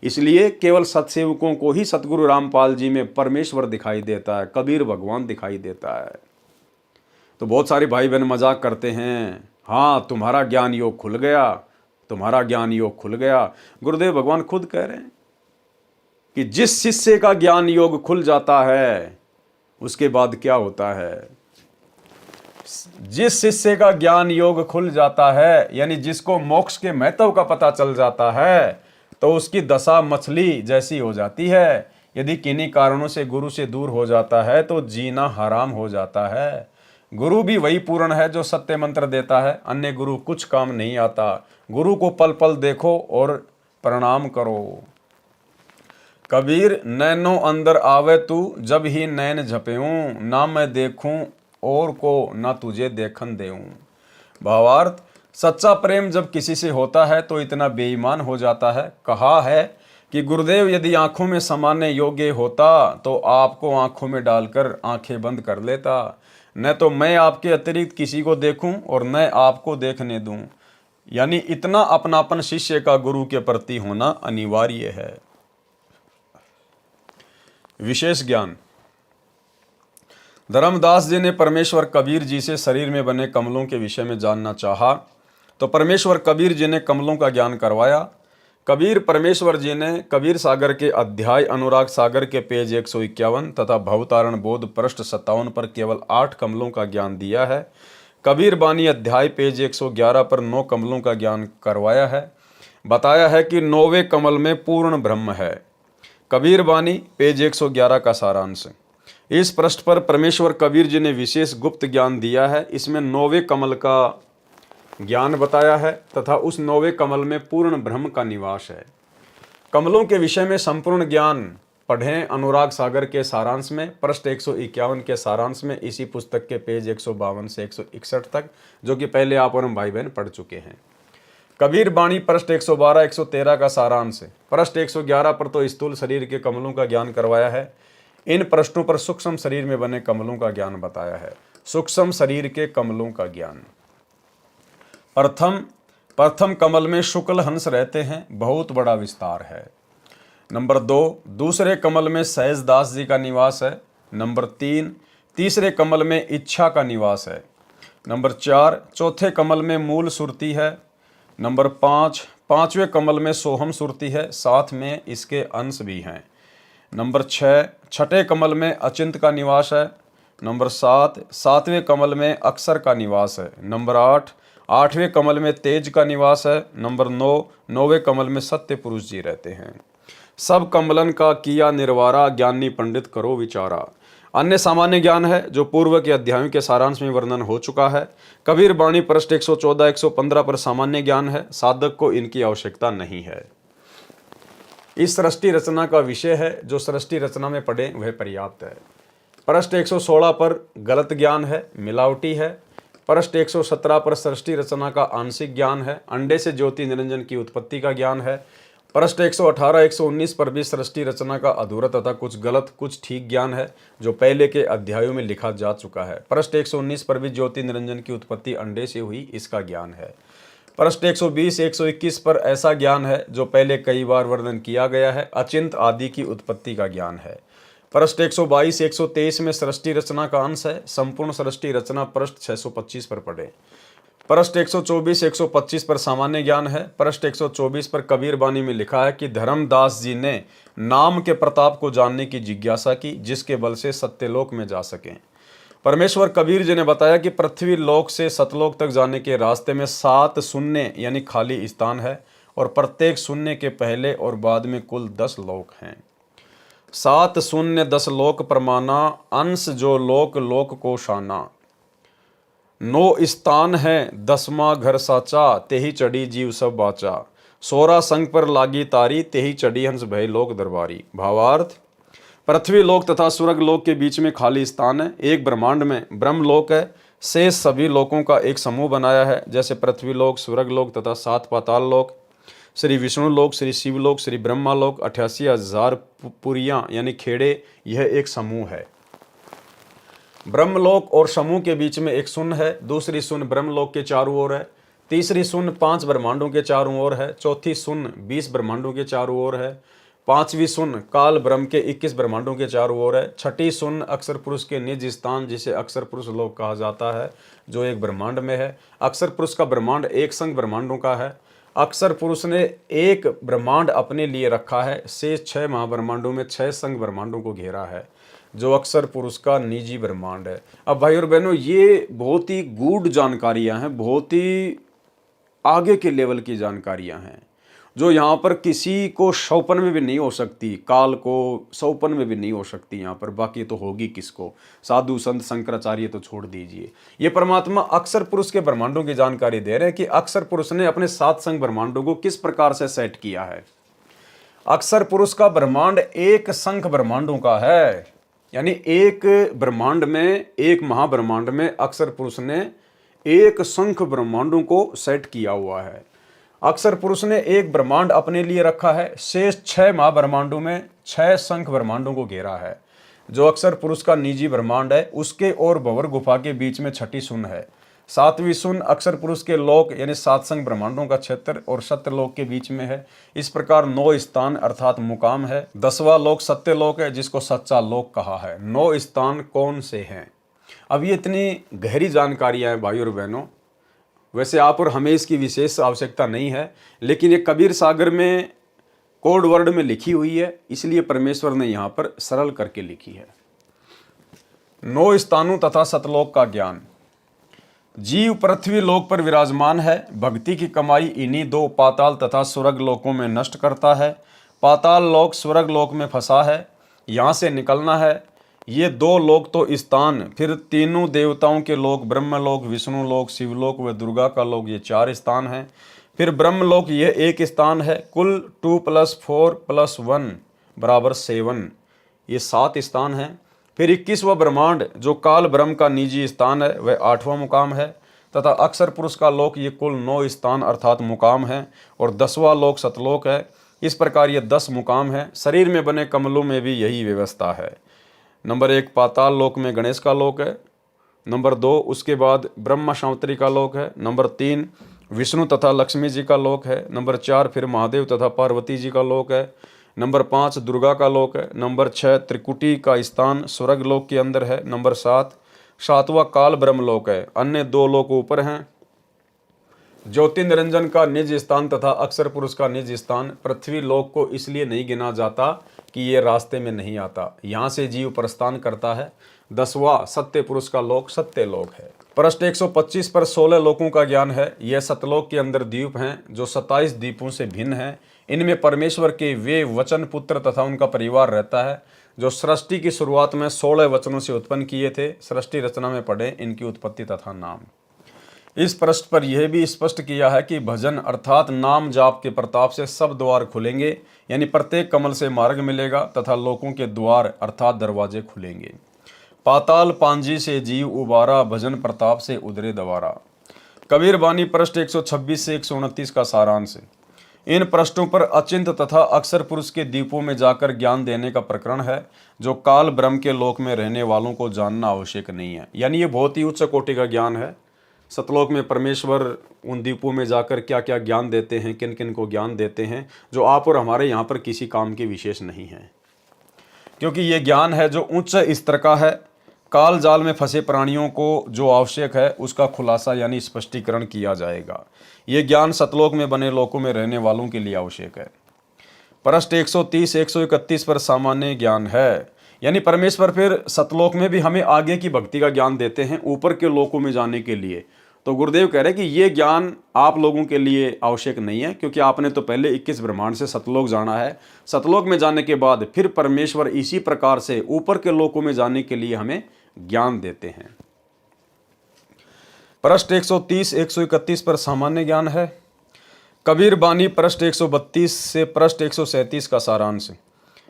इसलिए केवल सत्सेवकों को ही सतगुरु रामपाल जी में परमेश्वर दिखाई देता है, कबीर भगवान दिखाई देता है। तो बहुत सारे भाई बहन मजाक करते हैं, हाँ तुम्हारा ज्ञान योग खुल गया, तुम्हारा ज्ञान योग खुल गया। गुरुदेव भगवान खुद कह रहे हैं कि जिस शिष्य का ज्ञान योग खुल जाता है उसके बाद क्या होता है, जिस शिष्य का ज्ञान योग खुल जाता है, यानी जिसको मोक्ष के महत्व का पता चल जाता है, तो उसकी दशा मछली जैसी हो जाती है। यदि किन्हीं कारणों से गुरु से दूर हो जाता है तो जीना हराम हो जाता है। गुरु भी वही पूर्ण है जो सत्य मंत्र देता है, अन्य गुरु कुछ काम नहीं आता। गुरु को पल पल देखो और प्रणाम करो। कबीर नैनो अंदर आवे तू, जब ही नैन झपेऊं, ना मैं देखूं और को ना तुझे देखन देऊं। भावार्थ, सच्चा प्रेम जब किसी से होता है तो इतना बेईमान हो जाता है। कहा है कि गुरुदेव यदि आंखों में समाने योग्य होता तो आपको आंखों में डालकर आंखें बंद कर लेता, न तो मैं आपके अतिरिक्त किसी को देखूं और न आपको देखने दूं। यानी इतना अपनापन शिष्य का गुरु के प्रति होना अनिवार्य है। विशेष ज्ञान। धर्मदास जी ने परमेश्वर कबीर जी से शरीर में बने कमलों के विषय में जानना चाहा, तो परमेश्वर कबीर जी ने कमलों का ज्ञान करवाया। कबीर परमेश्वर जी ने कबीर सागर के अध्याय अनुराग सागर के पेज 151 तथा भवतारण बोध पृष्ठ 57 पर केवल 8 कमलों का ज्ञान दिया है। कबीर बानी अध्याय पेज 111 पर 9 कमलों का ज्ञान करवाया है। बताया है कि 9वें कमल में पूर्ण ब्रह्म है। कबीर बानी पेज 111 का सारांश। इस पृष्ठ पर परमेश्वर कबीर जी ने विशेष गुप्त ज्ञान दिया है। इसमें 9वें कमल का ज्ञान बताया है तथा उस 9वें कमल में पूर्ण ब्रह्म का निवास है। कमलों के विषय में संपूर्ण ज्ञान पढ़ें अनुराग सागर के सारांश में, पृष्ठ 151 के सारांश में, इसी पुस्तक के पेज 152 से 161 तक, जो कि पहले आप और हम भाई बहन पढ़ चुके हैं। कबीर बाणी पृष्ठ 112 113 का सारांश है। पृष्ठ 111 पर तो स्थूल शरीर के कमलों का ज्ञान करवाया है। इन प्रश्नों पर सूक्ष्म शरीर में बने कमलों का ज्ञान बताया है। सूक्ष्म शरीर के कमलों का ज्ञान। प्रथम कमल में शुक्ल हंस रहते हैं, बहुत बड़ा विस्तार है। नंबर 2, दूसरे कमल में सहजदास जी का निवास है। नंबर 3, तीसरे कमल में इच्छा का निवास है। नंबर 4, चौथे कमल में मूल सुरती है। नंबर 5, पांचवें कमल में सोहम सुरती है, साथ में इसके अंश भी हैं। नंबर 6, छठे कमल में अचिंत का निवास है। नंबर 7, सातवें कमल में अक्षर का निवास है। नंबर 8, आठवें कमल में तेज का निवास है। नंबर 9, 9वें कमल में सत्य पुरुष जी रहते हैं। सब कमलन का किया निर्वारा, ज्ञानी पंडित करो विचारा। अन्य सामान्य ज्ञान है जो पूर्व के अध्यायों के सारांश में वर्णन हो चुका है। कबीर बाणी पृष्ठ 114 115 पर सामान्य ज्ञान है, साधक को इनकी आवश्यकता नहीं है। इस सृष्टि रचना का विषय है, जो सृष्टि रचना में पढ़े वह पर्याप्त है। पृष्ठ 116 पर गलत ज्ञान है, मिलावटी है। पृष्ठ 117 पर सृष्टि रचना का आंशिक ज्ञान है, अंडे से ज्योति निरंजन की उत्पत्ति का ज्ञान है। पृष्ठ 118 119 पर भी सृष्टि रचना का अधूरा तथा कुछ गलत कुछ ठीक ज्ञान है, जो पहले के अध्यायों में लिखा जा चुका है। पृष्ठ 119 पर भी ज्योति निरंजन की उत्पत्ति अंडे से हुई, इसका ज्ञान है। पृष्ठ 120 121 पर ऐसा ज्ञान है जो पहले कई बार वर्णन किया गया है, अचिंत आदि की उत्पत्ति का ज्ञान है। पृष्ठ 122 123 में सृष्टि रचना का अंश है, संपूर्ण सृष्टि रचना पृष्ठ 625 पर पढ़े। पृष्ठ 124 125 पर सामान्य ज्ञान है। पृष्ठ 124 पर कबीर बानी में लिखा है कि धर्मदास जी ने नाम के प्रताप को जानने की जिज्ञासा की, जिसके बल से सत्यलोक में जा सकें। परमेश्वर कबीर जी ने बताया कि पृथ्वी लोक से सतलोक तक जाने के रास्ते में 7 शून्य यानी खाली स्थान है, और प्रत्येक शून्य के पहले और बाद में कुल 10 लोक हैं। 7 शून्य 10 लोक प्रमाना, अंश जो लोक लोक को शाना। 9 स्थान है 10वां घर साचा, तेही चढ़ी जीव सब बाचा। 16 संग पर लागी तारी, तेही चढ़ी हंस भय लोक दरबारी। भावार्थ, पृथ्वी लोक तथा स्वर्ग लोक के बीच में खाली स्थान है। एक ब्रह्मांड में ब्रह्म लोक है, शेष सभी लोकों का एक समूह बनाया है, जैसे पृथ्वी लोक, स्वर्ग लोक तथा 7 पाताल लोक, श्री विष्णु लोक, श्री शिव लोक, श्री ब्रह्मा लोक, 88,000 पुरियां यानी खेड़े, यह एक समूह है। ब्रह्मलोक और समूह के बीच में एक शून्य है, दूसरी शून्य ब्रह्मलोक के चारों ओर है, तीसरी शून्य 5 ब्रह्मांडों के चारों ओर है, चौथी शून्य 20 ब्रह्मांडों के चारों ओर है, पांचवी शून्य काल ब्रह्म के 21 ब्रह्मांडों के चारों ओर है, छठी शून्य अक्षर पुरुष के निज स्थान जिसे अक्षर पुरुष लोक कहा जाता है, जो एक ब्रह्मांड में है। अक्षर पुरुष का ब्रह्मांड एक संग ब्रह्मांडों का है। अक्षर पुरुष ने एक ब्रह्मांड अपने लिए रखा है, शेष 6 महाब्रह्मांडों में 6 संग ब्रह्मांडों को घेरा है। जो अक्सर पुरुष का निजी ब्रह्मांड है। अब भाई और बहनों, ये बहुत ही गूढ़ जानकारियां हैं, बहुत ही आगे के लेवल की जानकारियां हैं, जो यहाँ पर किसी को सौपन में भी नहीं हो सकती, काल को सौपन में भी नहीं हो सकती यहाँ पर, बाकी तो होगी किसको, साधु संत शंकराचार्य तो छोड़ दीजिए। ये परमात्मा अक्सर पुरुष के ब्रह्मांडों की जानकारी दे रहे हैं कि अक्सर पुरुष ने अपने सात संग ब्रह्मांडों को किस प्रकार से सेट किया है। अक्सर पुरुष का ब्रह्मांड एक संख ब्रह्मांडों का है, यानी एक ब्रह्मांड में, एक महाब्रह्मांड में अक्सर पुरुष ने एक संख ब्रह्मांडों को सेट किया हुआ है। अक्सर पुरुष ने एक ब्रह्मांड अपने लिए रखा है, शेष 6 महाब्रह्मांडों में 6 संख ब्रह्मांडों को घेरा है। जो अक्सर पुरुष का निजी ब्रह्मांड है, उसके और भंवर गुफा के बीच में 6ठी सुन है। 7वीं सुन अक्सर पुरुष के लोक यानी 7 संख ब्रह्मांडों का क्षेत्र और सत्यलोक के बीच में है। इस प्रकार 9 स्थान अर्थात मुकाम है। 10वां लोक सत्यलोक है, जिसको सच्चा लोक कहा है। 9 स्थान कौन से हैं? अब ये इतनी गहरी जानकारियां हैं भाई और बहनों, वैसे आप और हमें इसकी विशेष आवश्यकता नहीं है, लेकिन ये कबीर सागर में कोड वर्ड में लिखी हुई है, इसलिए परमेश्वर ने यहाँ पर सरल करके लिखी है। 9 स्थानों तथा सतलोक का ज्ञान। जीव पृथ्वी लोक पर विराजमान है। भक्ति की कमाई इन्हीं 2 पाताल तथा स्वर्ग लोकों में नष्ट करता है। पाताल लोक स्वर्ग लोक में फंसा है, यहाँ से निकलना है। ये 2 लोक तो स्थान, फिर तीनों देवताओं के लोक, ब्रह्मलोक, विष्णु लोक, शिवलोक व दुर्गा का लोक, ये 4 स्थान हैं। फिर ब्रह्मलोक ये 1 स्थान है। कुल 2 + 4 + 1 = 7, ये 7 स्थान हैं। फिर 21वां ब्रह्मांड जो काल ब्रह्म का निजी स्थान है, वह 8वां मुकाम है तथा अक्सर पुरुष का लोक ये कुल 9 स्थान अर्थात मुकाम है और 10वां लोक सतलोक है। इस प्रकार ये 10 मुकाम है। शरीर में बने कमलों में भी यही व्यवस्था है। नंबर 1 पाताल लोक में गणेश का लोक है। नंबर 2 उसके बाद ब्रह्मा शांतरी का लोक है। नंबर 3 विष्णु तथा लक्ष्मी जी का लोक है। नंबर 4 फिर महादेव तथा पार्वती जी का लोक है। नंबर 5 दुर्गा का लोक है। नंबर 6 त्रिकुटी का स्थान स्वर्ग लोक के अंदर है। नंबर 7 7वां काल ब्रह्म लोक है। अन्य 2 लोक ऊपर हैं। ज्योति निरंजन का निज स्थान तथा अक्सर पुरुष का निज स्थान पृथ्वी लोक को इसलिए नहीं गिना जाता कि ये रास्ते में नहीं आता, यहाँ से जीव प्रस्थान करता है। 10वां सत्य पुरुष का लोक सत्य लोक है। पृष्ठ 125 पर 16 लोकों का ज्ञान है। यह सतलोक के अंदर द्वीप हैं जो 27 द्वीपों से भिन्न हैं। इनमें परमेश्वर के वे वचन पुत्र तथा उनका परिवार रहता है जो सृष्टि की शुरुआत में 16 वचनों से उत्पन्न किए थे। सृष्टि रचना में पढ़े इनकी उत्पत्ति तथा नाम। इस पृष्ठ पर यह भी स्पष्ट किया है कि भजन अर्थात नाम जाप के प्रताप से सब द्वार खुलेंगे, यानी प्रत्येक कमल से मार्ग मिलेगा तथा लोकों के द्वार अर्थात दरवाजे खुलेंगे। पाताल पांजी से जीव उबारा, भजन प्रताप से उदरे दवारा। कबीर वाणी पृष्ठ 126 से 129 का सारांश। इन पृष्ठों पर अचिंत तथा अक्सर पुरुष के द्वीपों में जाकर ज्ञान देने का प्रकरण है जो काल ब्रह्म के लोक में रहने वालों को जानना आवश्यक नहीं है। यानी ये बहुत ही उच्च कोटि का ज्ञान है। सतलोक में परमेश्वर उन द्वीपों में जाकर क्या क्या ज्ञान देते हैं, किन किन को ज्ञान देते हैं, जो आप और हमारे यहाँ पर किसी काम के विशेष नहीं है, क्योंकि ये ज्ञान है जो उच्च स्तर का है। काल जाल में फंसे प्राणियों को जो आवश्यक है उसका खुलासा यानी स्पष्टीकरण किया जाएगा। ये ज्ञान सतलोक में बने लोकों में रहने वालों के लिए आवश्यक है। पृष्ठ 130 131 पर सामान्य ज्ञान है, यानी परमेश्वर फिर सतलोक में भी हमें आगे की भक्ति का ज्ञान देते हैं ऊपर के लोकों में जाने के लिए। तो गुरुदेव कह रहे हैं कि ये ज्ञान आप लोगों के लिए आवश्यक नहीं है, क्योंकि आपने तो पहले 21 ब्रह्मांड से सतलोक जाना है। सतलोक में जाने के बाद फिर परमेश्वर इसी प्रकार से ऊपर के लोकों में जाने के लिए हमें ज्ञान देते हैं। पृष्ठ 130 131 पर सामान्य ज्ञान है। कबीर बानी पृष्ठ 132 से पृष्ठ 137 का सारांश।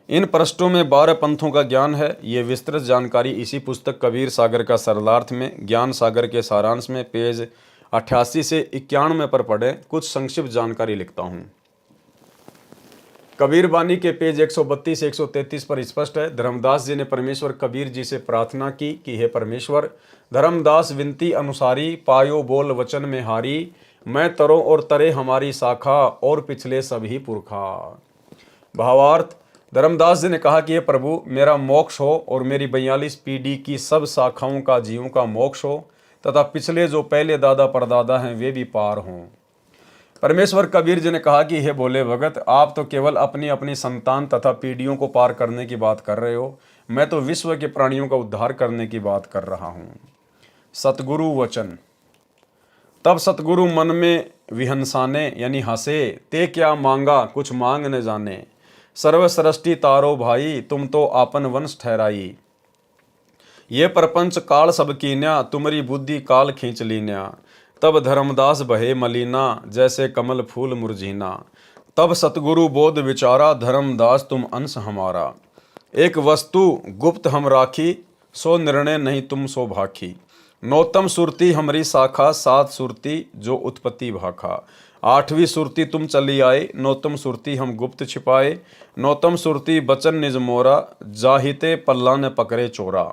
इन पृष्ठों में 12 पंथों का ज्ञान है। ये विस्तृत जानकारी इसी पुस्तक कबीर सागर का सरलार्थ में ज्ञान सागर के सारांश में पेज 88 से 91 पर पढ़ें। कुछ संक्षिप्त जानकारी लिखता हूँ। कबीर बानी के पेज 132 133 पर स्पष्ट है। धर्मदास जी ने परमेश्वर कबीर जी से प्रार्थना की कि हे परमेश्वर, धर्मदास विनती अनुसारी, पायो बोल वचन में हारी, मैं तरो और तरे हमारी शाखा, और पिछले सभी पुरखा। भावार्थ, धर्मदास जी ने कहा कि हे प्रभु, मेरा मोक्ष हो और मेरी 42 पीढ़ी की सब शाखाओं का जीवों का मोक्ष हो तथा पिछले जो पहले दादा परदादा हैं वे भी पार हों। परमेश्वर कबीर जी ने कहा कि हे भोले भगत, आप तो केवल अपनी अपनी संतान तथा पीढ़ियों को पार करने की बात कर रहे हो। मैं तो विश्व के प्राणियों का उद्धार करने की बात कर रहा हूँ। सतगुरु वचन। तब सतगुरु मन में विहंसाने यानी हंसे, ते क्या मांगा कुछ मांग न जाने, सर्व सृष्टि तारो भाई तुम तो आपन वंश ठहराई, ये प्रपंच काल सब कीन्या तुम्हारी बुद्धि काल खींच लीन्या, तब धर्मदास बहे मलीना जैसे कमल फूल मुरझीना, तब सतगुरु बोध विचारा धर्मदास तुम अंश हमारा, एक वस्तु गुप्त हम राखी सो निर्णय नहीं तुम सो भाखी, नौतम सुरती हमारी शाखा सात सुरती जो उत्पत्ति भाखा, आठवीं सुरती तुम चली आए नौतम सुरती हम गुप्त छिपाए, नौतम सुरती बचन निज मोरा जाहिते पल्ला ने पकड़े चोरा।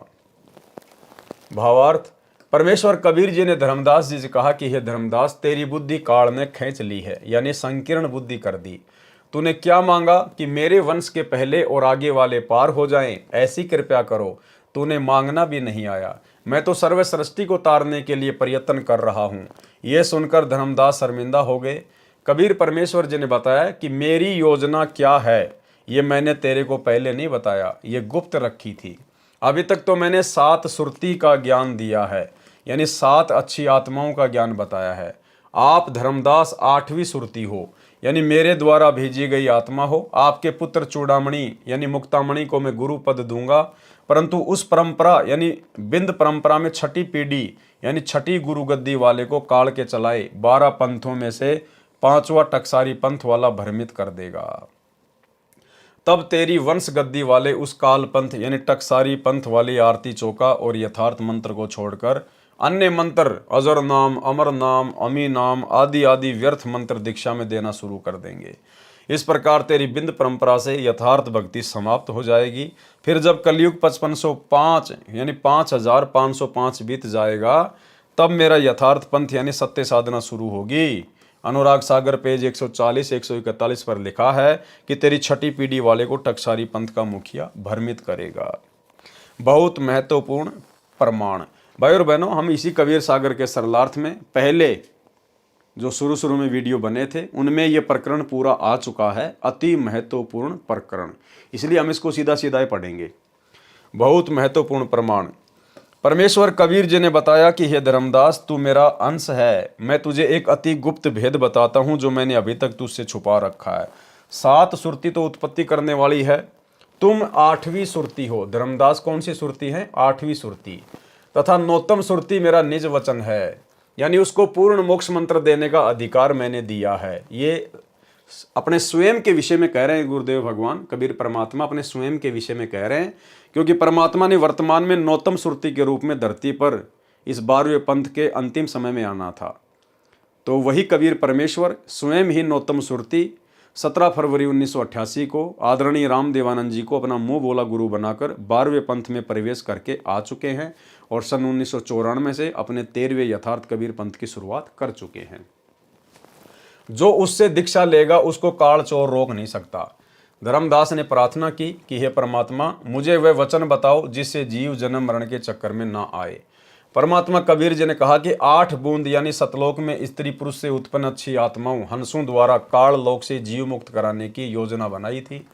भावार्थ, परमेश्वर कबीर जी ने धर्मदास जी से कहा कि हे धर्मदास, तेरी बुद्धि काल ने खींच ली है, यानी संकीर्ण बुद्धि कर दी। तूने क्या मांगा कि मेरे वंश के पहले और आगे वाले पार हो जाएं, ऐसी कृपया करो। तूने मांगना भी नहीं आया, मैं तो सर्व सृष्टि को तारने के लिए प्रयत्न कर रहा हूँ। ये सुनकर धर्मदास शर्मिंदा हो गए। कबीर परमेश्वर जी ने बताया कि मेरी योजना क्या है, ये मैंने तेरे को पहले नहीं बताया, ये गुप्त रखी थी। अभी तक तो मैंने सात सुरती का ज्ञान दिया है, यानी सात अच्छी आत्माओं का ज्ञान बताया है। आप धर्मदास आठवीं सुरती हो, यानी मेरे द्वारा भेजी गई आत्मा हो। आपके पुत्र चूड़ामणि यानी मुक्तामणि को मैं गुरु पद दूंगा, परंतु उस परंपरा यानी बिंद परंपरा में छठी पीढ़ी यानी छठी गुरु गद्दी वाले को काल के चलाए 12 पंथों में से 5वां टकसारी पंथ वाला भ्रमित कर देगा। तब तेरी वंश गद्दी वाले उस काल पंथ यानी टकसारी पंथ वाली आरती चौका और यथार्थ मंत्र को छोड़कर अन्य मंत्र अजर नाम, अमर नाम, अमी नाम आदि आदि व्यर्थ मंत्र दीक्षा में देना शुरू कर देंगे। इस प्रकार तेरी बिंद परंपरा से यथार्थ भक्ति समाप्त हो जाएगी। फिर जब कलयुग 5505 यानी 5505 बीत जाएगा, तब मेरा यथार्थ पंथ यानी सत्य साधना शुरू होगी। अनुराग सागर पेज 140-141 पर लिखा है कि तेरी छठी पीढ़ी वाले को टकसारी पंथ का मुखिया भ्रमित करेगा। बहुत महत्वपूर्ण प्रमाण। भाई और बहनों, हम इसी कबीर सागर के सरलार्थ में पहले जो शुरू में वीडियो बने थे उनमें यह प्रकरण पूरा आ चुका है, अति महत्वपूर्ण प्रकरण, इसलिए हम इसको सीधा सीधा ही पढ़ेंगे। बहुत महत्वपूर्ण प्रमाण। परमेश्वर कबीर जी ने बताया कि हे धर्मदास, तू मेरा अंश है। मैं तुझे एक अति गुप्त भेद बताता हूं जो मैंने अभी तक तुझसे छुपा रखा है। सात सुरती तो उत्पत्ति करने वाली है, तुम आठवीं सुरती हो। धर्मदास कौन सी सुरती है? आठवीं सुरती। तथा नौतम सुरती मेरा निज वचन है, यानी उसको पूर्ण मोक्ष मंत्र देने का अधिकार मैंने दिया है। ये अपने स्वयं के विषय में कह रहे हैं गुरुदेव भगवान कबीर परमात्मा, अपने स्वयं के विषय में कह रहे हैं, क्योंकि परमात्मा ने वर्तमान में नौतम सुरती के रूप में धरती पर इस 12वें पंथ के अंतिम समय में आना था। तो वही कबीर परमेश्वर स्वयं ही नौतम सुरती 17 फरवरी 1988 को आदरणीय राम देवानंद जी को अपना मुंह बोला गुरु बनाकर 12वें पंथ में प्रवेश करके आ चुके हैं और सन 1994 से अपने 13वें यथार्थ कबीर पंथ की शुरुआत कर चुके हैं। जो उससे दीक्षा लेगा उसको काल चोर रोक नहीं सकता। धर्मदास ने प्रार्थना की कि हे परमात्मा, मुझे वह वचन बताओ जिससे जीव जन्म मरण के चक्कर में ना आए। परमात्मा कबीर जी ने कहा कि 8 बूंद यानी सतलोक में स्त्री पुरुष से उत्पन्न अच्छी आत्माओं हंसों द्वारा काल लोक से जीव मुक्त कराने की योजना बनाई थी।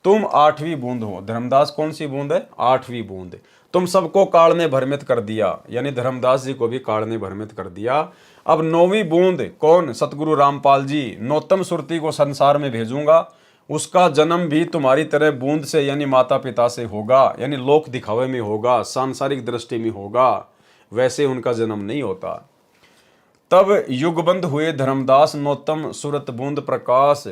तुम 8वीं बूंद हो। धर्मदास कौन सी बूंद है? 8वीं बूंद। तुम सबको काल ने भ्रमित कर दिया, यानी धर्मदास जी को भी काल ने भ्रमित कर दिया। अब 9वीं बूंद कौन? सतगुरु रामपाल जी। नौतम सुरती को संसार में भेजूंगा, उसका जन्म भी तुम्हारी तरह बूंद से यानी माता पिता से होगा, यानी लोक दिखावे में होगा, सांसारिक दृष्टि में होगा, वैसे उनका जन्म नहीं होता। तब युगबंध हुए धर्मदास नौतम सुरत बूंद प्रकाश,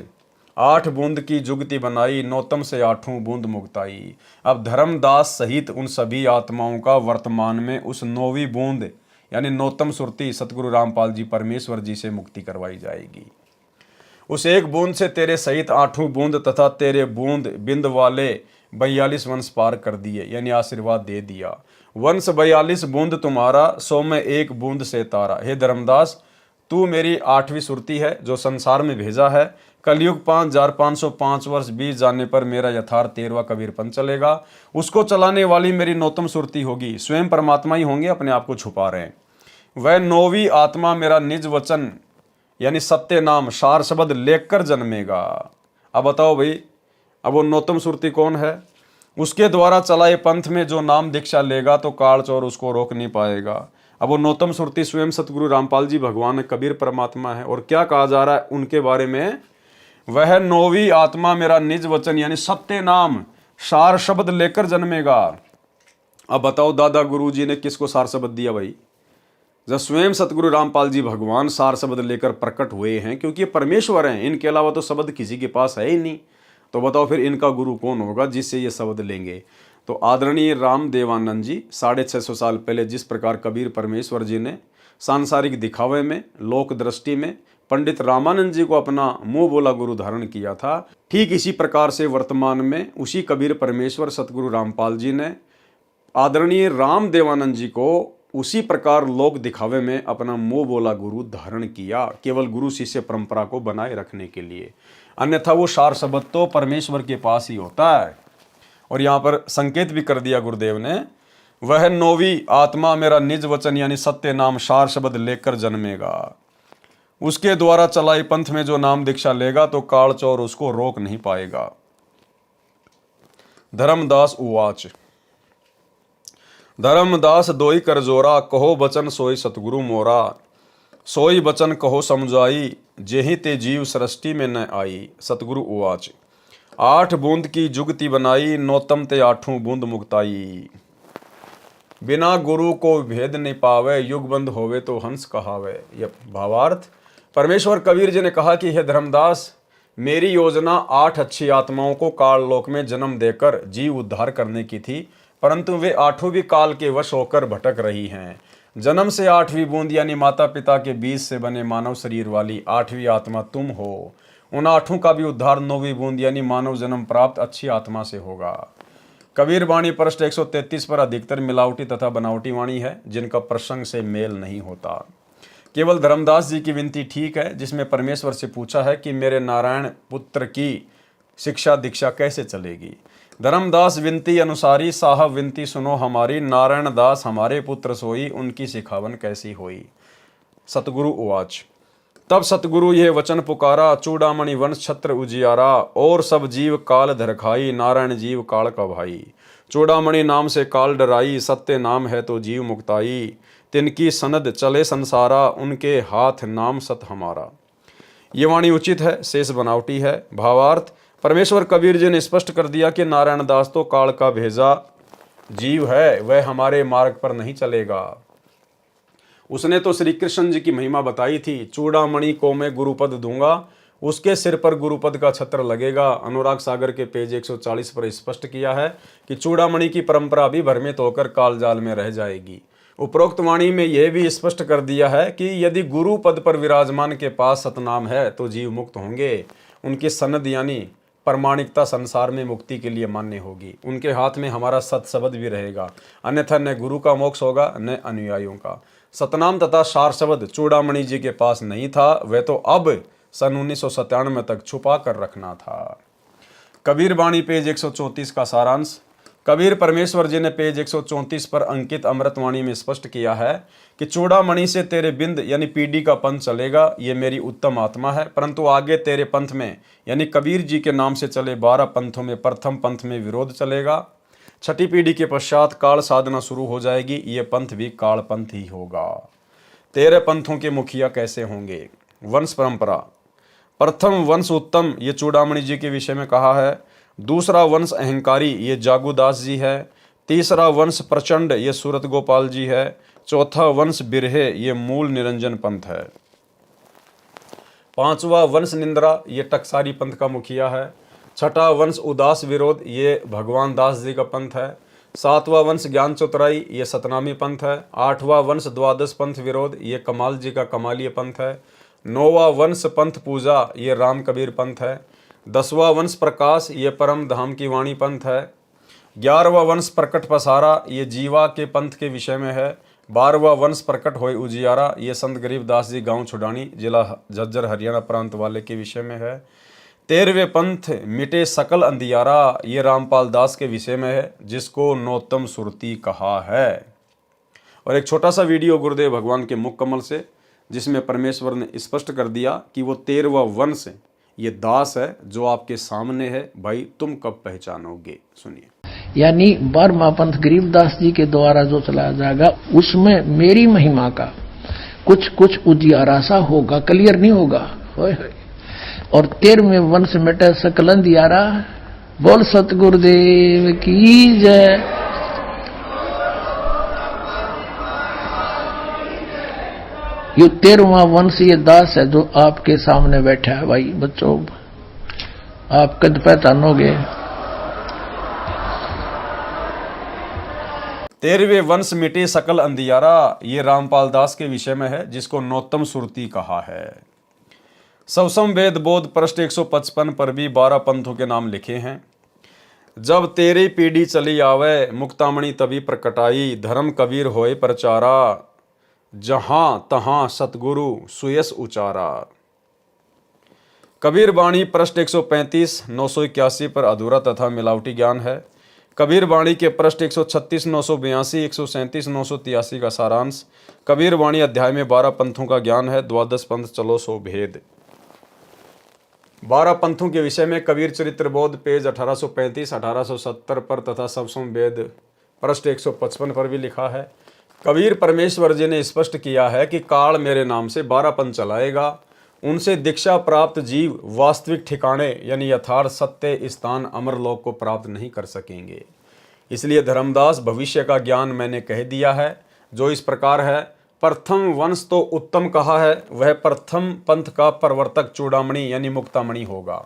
8 बूंद की जुगति बनाई, नौतम से 8वीं बूंद मुक्ताई। अब धर्मदास सहित उन सभी आत्माओं का वर्तमान में उस 9वीं बूंद यानी नौतम सुरती सतगुरु रामपाल जी परमेश्वर जी से मुक्ति करवाई जाएगी। उस एक बूंद से तेरे सहित 8वीं बूंद तथा तेरे बूंद बिंद वाले 42 वंश पार कर दिए, यानी आशीर्वाद दे दिया। वंश 42 बूंद तुम्हारा, 100 में 1 बूंद से तारा। हे धर्मदास, तू मेरी 8वीं सुरती है जो संसार में भेजा है। कलयुग 5505 वर्ष बीत जाने पर मेरा यथार्थ 13वां कबीर पंथ चलेगा। उसको चलाने वाली मेरी नौतम सुरती होगी। स्वयं परमात्मा ही होंगे, अपने आप को छुपा रहे हैं। वह 9वीं आत्मा मेरा निज वचन यानी सत्य नाम सार शब्द लेकर जन्मेगा। अब बताओ भाई, अब वो नौतम सुरती कौन है? उसके द्वारा चलाए पंथ में जो नाम दीक्षा लेगा तो काल चोर उसको रोक नहीं पाएगा। अब वो नौतम सुरती स्वयं सतगुरु रामपाल जी भगवान कबीर परमात्मा है। और क्या कहा जा रहा है उनके बारे में, वह नौवीं आत्मा मेरा निज वचन यानी सत्य नाम सार शब्द लेकर जन्मेगा। अब बताओ दादा गुरु जी ने किसको सार शब्द दिया भाई? जब स्वयं सतगुरु रामपाल जी भगवान सार शब्द लेकर प्रकट हुए हैं, क्योंकि ये परमेश्वर हैं, इनके अलावा तो शब्द किसी के पास है ही नहीं। तो बताओ फिर इनका गुरु कौन होगा जिससे ये शब्द लेंगे? तो आदरणीय राम देवानंद जी 650 साल पहले जिस प्रकार कबीर परमेश्वर जी ने सांसारिक दिखावे में, लोक दृष्टि में पंडित रामानंद जी को अपना मुंह बोला गुरु धारण किया था, ठीक इसी प्रकार से वर्तमान में उसी कबीर परमेश्वर सतगुरु रामपाल जी ने आदरणीय राम देवानंद जी को उसी प्रकार लोक दिखावे में अपना मुंह बोला गुरु धारण किया, केवल गुरु शिष्य परंपरा को बनाए रखने के लिए। अन्यथा वो सार शब्द तो परमेश्वर के पास ही होता है। और यहाँ पर संकेत भी कर दिया गुरुदेव ने, वह नौवीं आत्मा मेरा निज वचन यानी सत्य नाम सार शब्द लेकर जन्मेगा। उसके द्वारा चलाई पंथ में जो नाम दीक्षा लेगा तो काल चोर उसको रोक नहीं पाएगा। धर्मदास उवाच, धर्मदास दोई कर जोरा, कहो बचन सोई सतगुरु मोरा। सोई बचन कहो समझाई, जेहि ते जीव सृष्टि में न आई। सतगुरु उवाच, 8 बूंद की जुगति बनाई, नौतम ते 8 बूंद मुक्ताई। बिना गुरु को भेद नहीं पावे, युग बंद होवे तो हंस कहावे। यह भावार्थ परमेश्वर कबीर जी ने कहा कि हे धर्मदास, मेरी योजना 8 अच्छी आत्माओं को काल लोक में जन्म देकर जीव उद्धार करने की थी, परंतु वे 8 भी काल के वश होकर भटक रही हैं। जन्म से 8वीं बूंद यानी माता पिता के बीज से बने मानव शरीर वाली 8वीं आत्मा तुम हो। उन 8 का भी उद्धार 9वीं बूंद यानी मानव जन्म प्राप्त अच्छी आत्मा से होगा। कबीर वाणी पृष्ठ 133 पर अधिकतर मिलावटी तथा बनावटी वाणी है, जिनका प्रसंग से मेल नहीं होता। केवल धर्मदास जी की विनती ठीक है, जिसमें परमेश्वर से पूछा है कि मेरे नारायण पुत्र की शिक्षा दीक्षा कैसे चलेगी। धर्मदास विनती अनुसारी, साहब विनती सुनो हमारी। नारायण दास हमारे पुत्र सोई, उनकी सिखावन कैसी होई। सतगुरु उवाच, तब सतगुरु यह वचन पुकारा, चूड़ामणि वंश छत्र उजियारा। और सब जीव काल धरखाई, नारायण जीव काल का भाई। चूड़ामणि नाम से काल डराई, सत्य नाम है तो जीव मुक्ताई। तिनकी सनद चले संसारा, उनके हाथ नाम सत हमारा। ये वाणी उचित है, शेष बनावटी है। भावार्थ परमेश्वर कबीर जी ने स्पष्ट कर दिया कि नारायण दास तो काल का भेजा जीव है, वह हमारे मार्ग पर नहीं चलेगा। उसने तो श्री कृष्ण जी की महिमा बताई थी, चूड़ामणि को मैं गुरुपद दूंगा, उसके सिर पर गुरुपद का छत्र लगेगा। अनुराग सागर के पेज 140 पर स्पष्ट किया है कि चूड़ामणि की परंपरा भी भ्रमित होकर कालजाल में रह जाएगी। उपरोक्त वाणी में यह भी स्पष्ट कर दिया है कि यदि गुरु पद पर विराजमान के पास सतनाम है तो जीव मुक्त होंगे। उनकी सनद यानी प्रमाणिकता संसार में मुक्ति के लिए मान्य होगी। उनके हाथ में हमारा सत शब्द भी रहेगा, अन्यथा न गुरु का मोक्ष होगा न अनुयायियों का। सतनाम तथा सार शब्द चूड़ामणि जी के पास नहीं था, वह तो अब सन 1997 तक छुपा कर रखना था। कबीर वाणी पेज 134 का सारांश। कबीर परमेश्वर जी ने पेज 134 पर अंकित अमृतवाणी में स्पष्ट किया है कि चूड़ामणि से तेरे बिंद यानी पीढ़ी का पंथ चलेगा, ये मेरी उत्तम आत्मा है। परंतु आगे तेरे पंथ में यानी कबीर जी के नाम से चले 12 पंथों में प्रथम पंथ में विरोध चलेगा। 6ठी पीढ़ी के पश्चात काल साधना शुरू हो जाएगी, ये पंथ भी काल पंथ ही होगा। तेरे पंथों के मुखिया कैसे होंगे? वंश परंपरा। प्रथम वंश उत्तम, ये चूड़ामणि जी के विषय में कहा है। दूसरा वंश अहंकारी, ये जागुदास जी है। तीसरा वंश प्रचंड, ये सूरत गोपाल जी है। चौथा वंश बिरहे, ये मूल निरंजन पंथ है। 5वां वंश निंद्रा, ये टकसारी पंथ का मुखिया है। 6ठा वंश उदास विरोध, ये भगवान दास जी का पंथ है। 7वां वंश ज्ञान चौतराई, ये सतनामी पंथ है। 8वां वंश द्वादश पंथ विरोध, ये कमाल जी का कमालीय पंथ है। 9वां वंश पंथ पूजा, ये राम कबीर पंथ है। 10वां वंश प्रकाश, ये परम धाम की वाणी पंथ है। 11वां वंश प्रकट पसारा, ये जीवा के पंथ के विषय में है। 12वां वंश प्रकट होए उजियारा, ये संत गरीबदास जी गांव छुडानी जिला झज्जर हरियाणा प्रांत वाले के विषय में है। 13वें पंथ मिटे सकल अंधियारा, ये रामपाल दास के विषय में है, जिसको नौतम सुरती कहा है। और एक छोटा सा वीडियो गुरुदेव भगवान के मुख कमल से, जिसमें परमेश्वर ने स्पष्ट कर दिया कि वो 13वां वंश ये दास है जो आपके सामने है, भाई तुम कब पहचानोगे? सुनिए। यानी 12वां पंथ गरीबदास जी के द्वारा जो चलाया जाएगा उसमें मेरी महिमा का कुछ कुछ उजियारा सा होगा, क्लियर नहीं होगा। और 13वें वंश मिटे सकल अंधियारा। बोल सतगुरुदेव की जय। ये 13वां वंश ये दास है जो आपके सामने बैठा है। भाई बच्चों आप कद पहचानोगे। 13वें वंश मिटे सकल अंधियारा, ये रामपाल दास के विषय में है, जिसको नौतम सुरती कहा है। सवसम वेद बोध पृष्ठ 155 पर भी 12 पंथों के नाम लिखे हैं। जब तेरी पीढ़ी चली आवे, मुक्तामणि तभी प्रकटाई, धर्म कबीर होए प्रचारा, जहां तहां सतगुरु सुयस उचारा। कबीर वाणी पृष्ठ 135 981 पर अधूरा तथा मिलावटी ज्ञान है। कबीर वाणी के पृष्ठ 136 982 137 983 का सारांश। कबीर वाणी अध्याय में 12 पंथों का ज्ञान है। द्वादश पंथ चलो सो भेद। 12 पंथों के विषय में कबीर चरित्र बोध पेज 1835 1870 पर तथा सवसम वेद पृष्ठ 155 पर भी लिखा है। कबीर परमेश्वर जी ने स्पष्ट किया है कि काल मेरे नाम से 12 पंथ चलाएगा। उनसे दीक्षा प्राप्त जीव वास्तविक ठिकाने यानी यथार्थ सत्य स्थान अमरलोक को प्राप्त नहीं कर सकेंगे। इसलिए धर्मदास भविष्य का ज्ञान मैंने कह दिया है, जो इस प्रकार है। प्रथम वंश तो उत्तम कहा है, वह प्रथम पंथ का प्रवर्तक चूड़ामणि यानी मुक्तामणि होगा,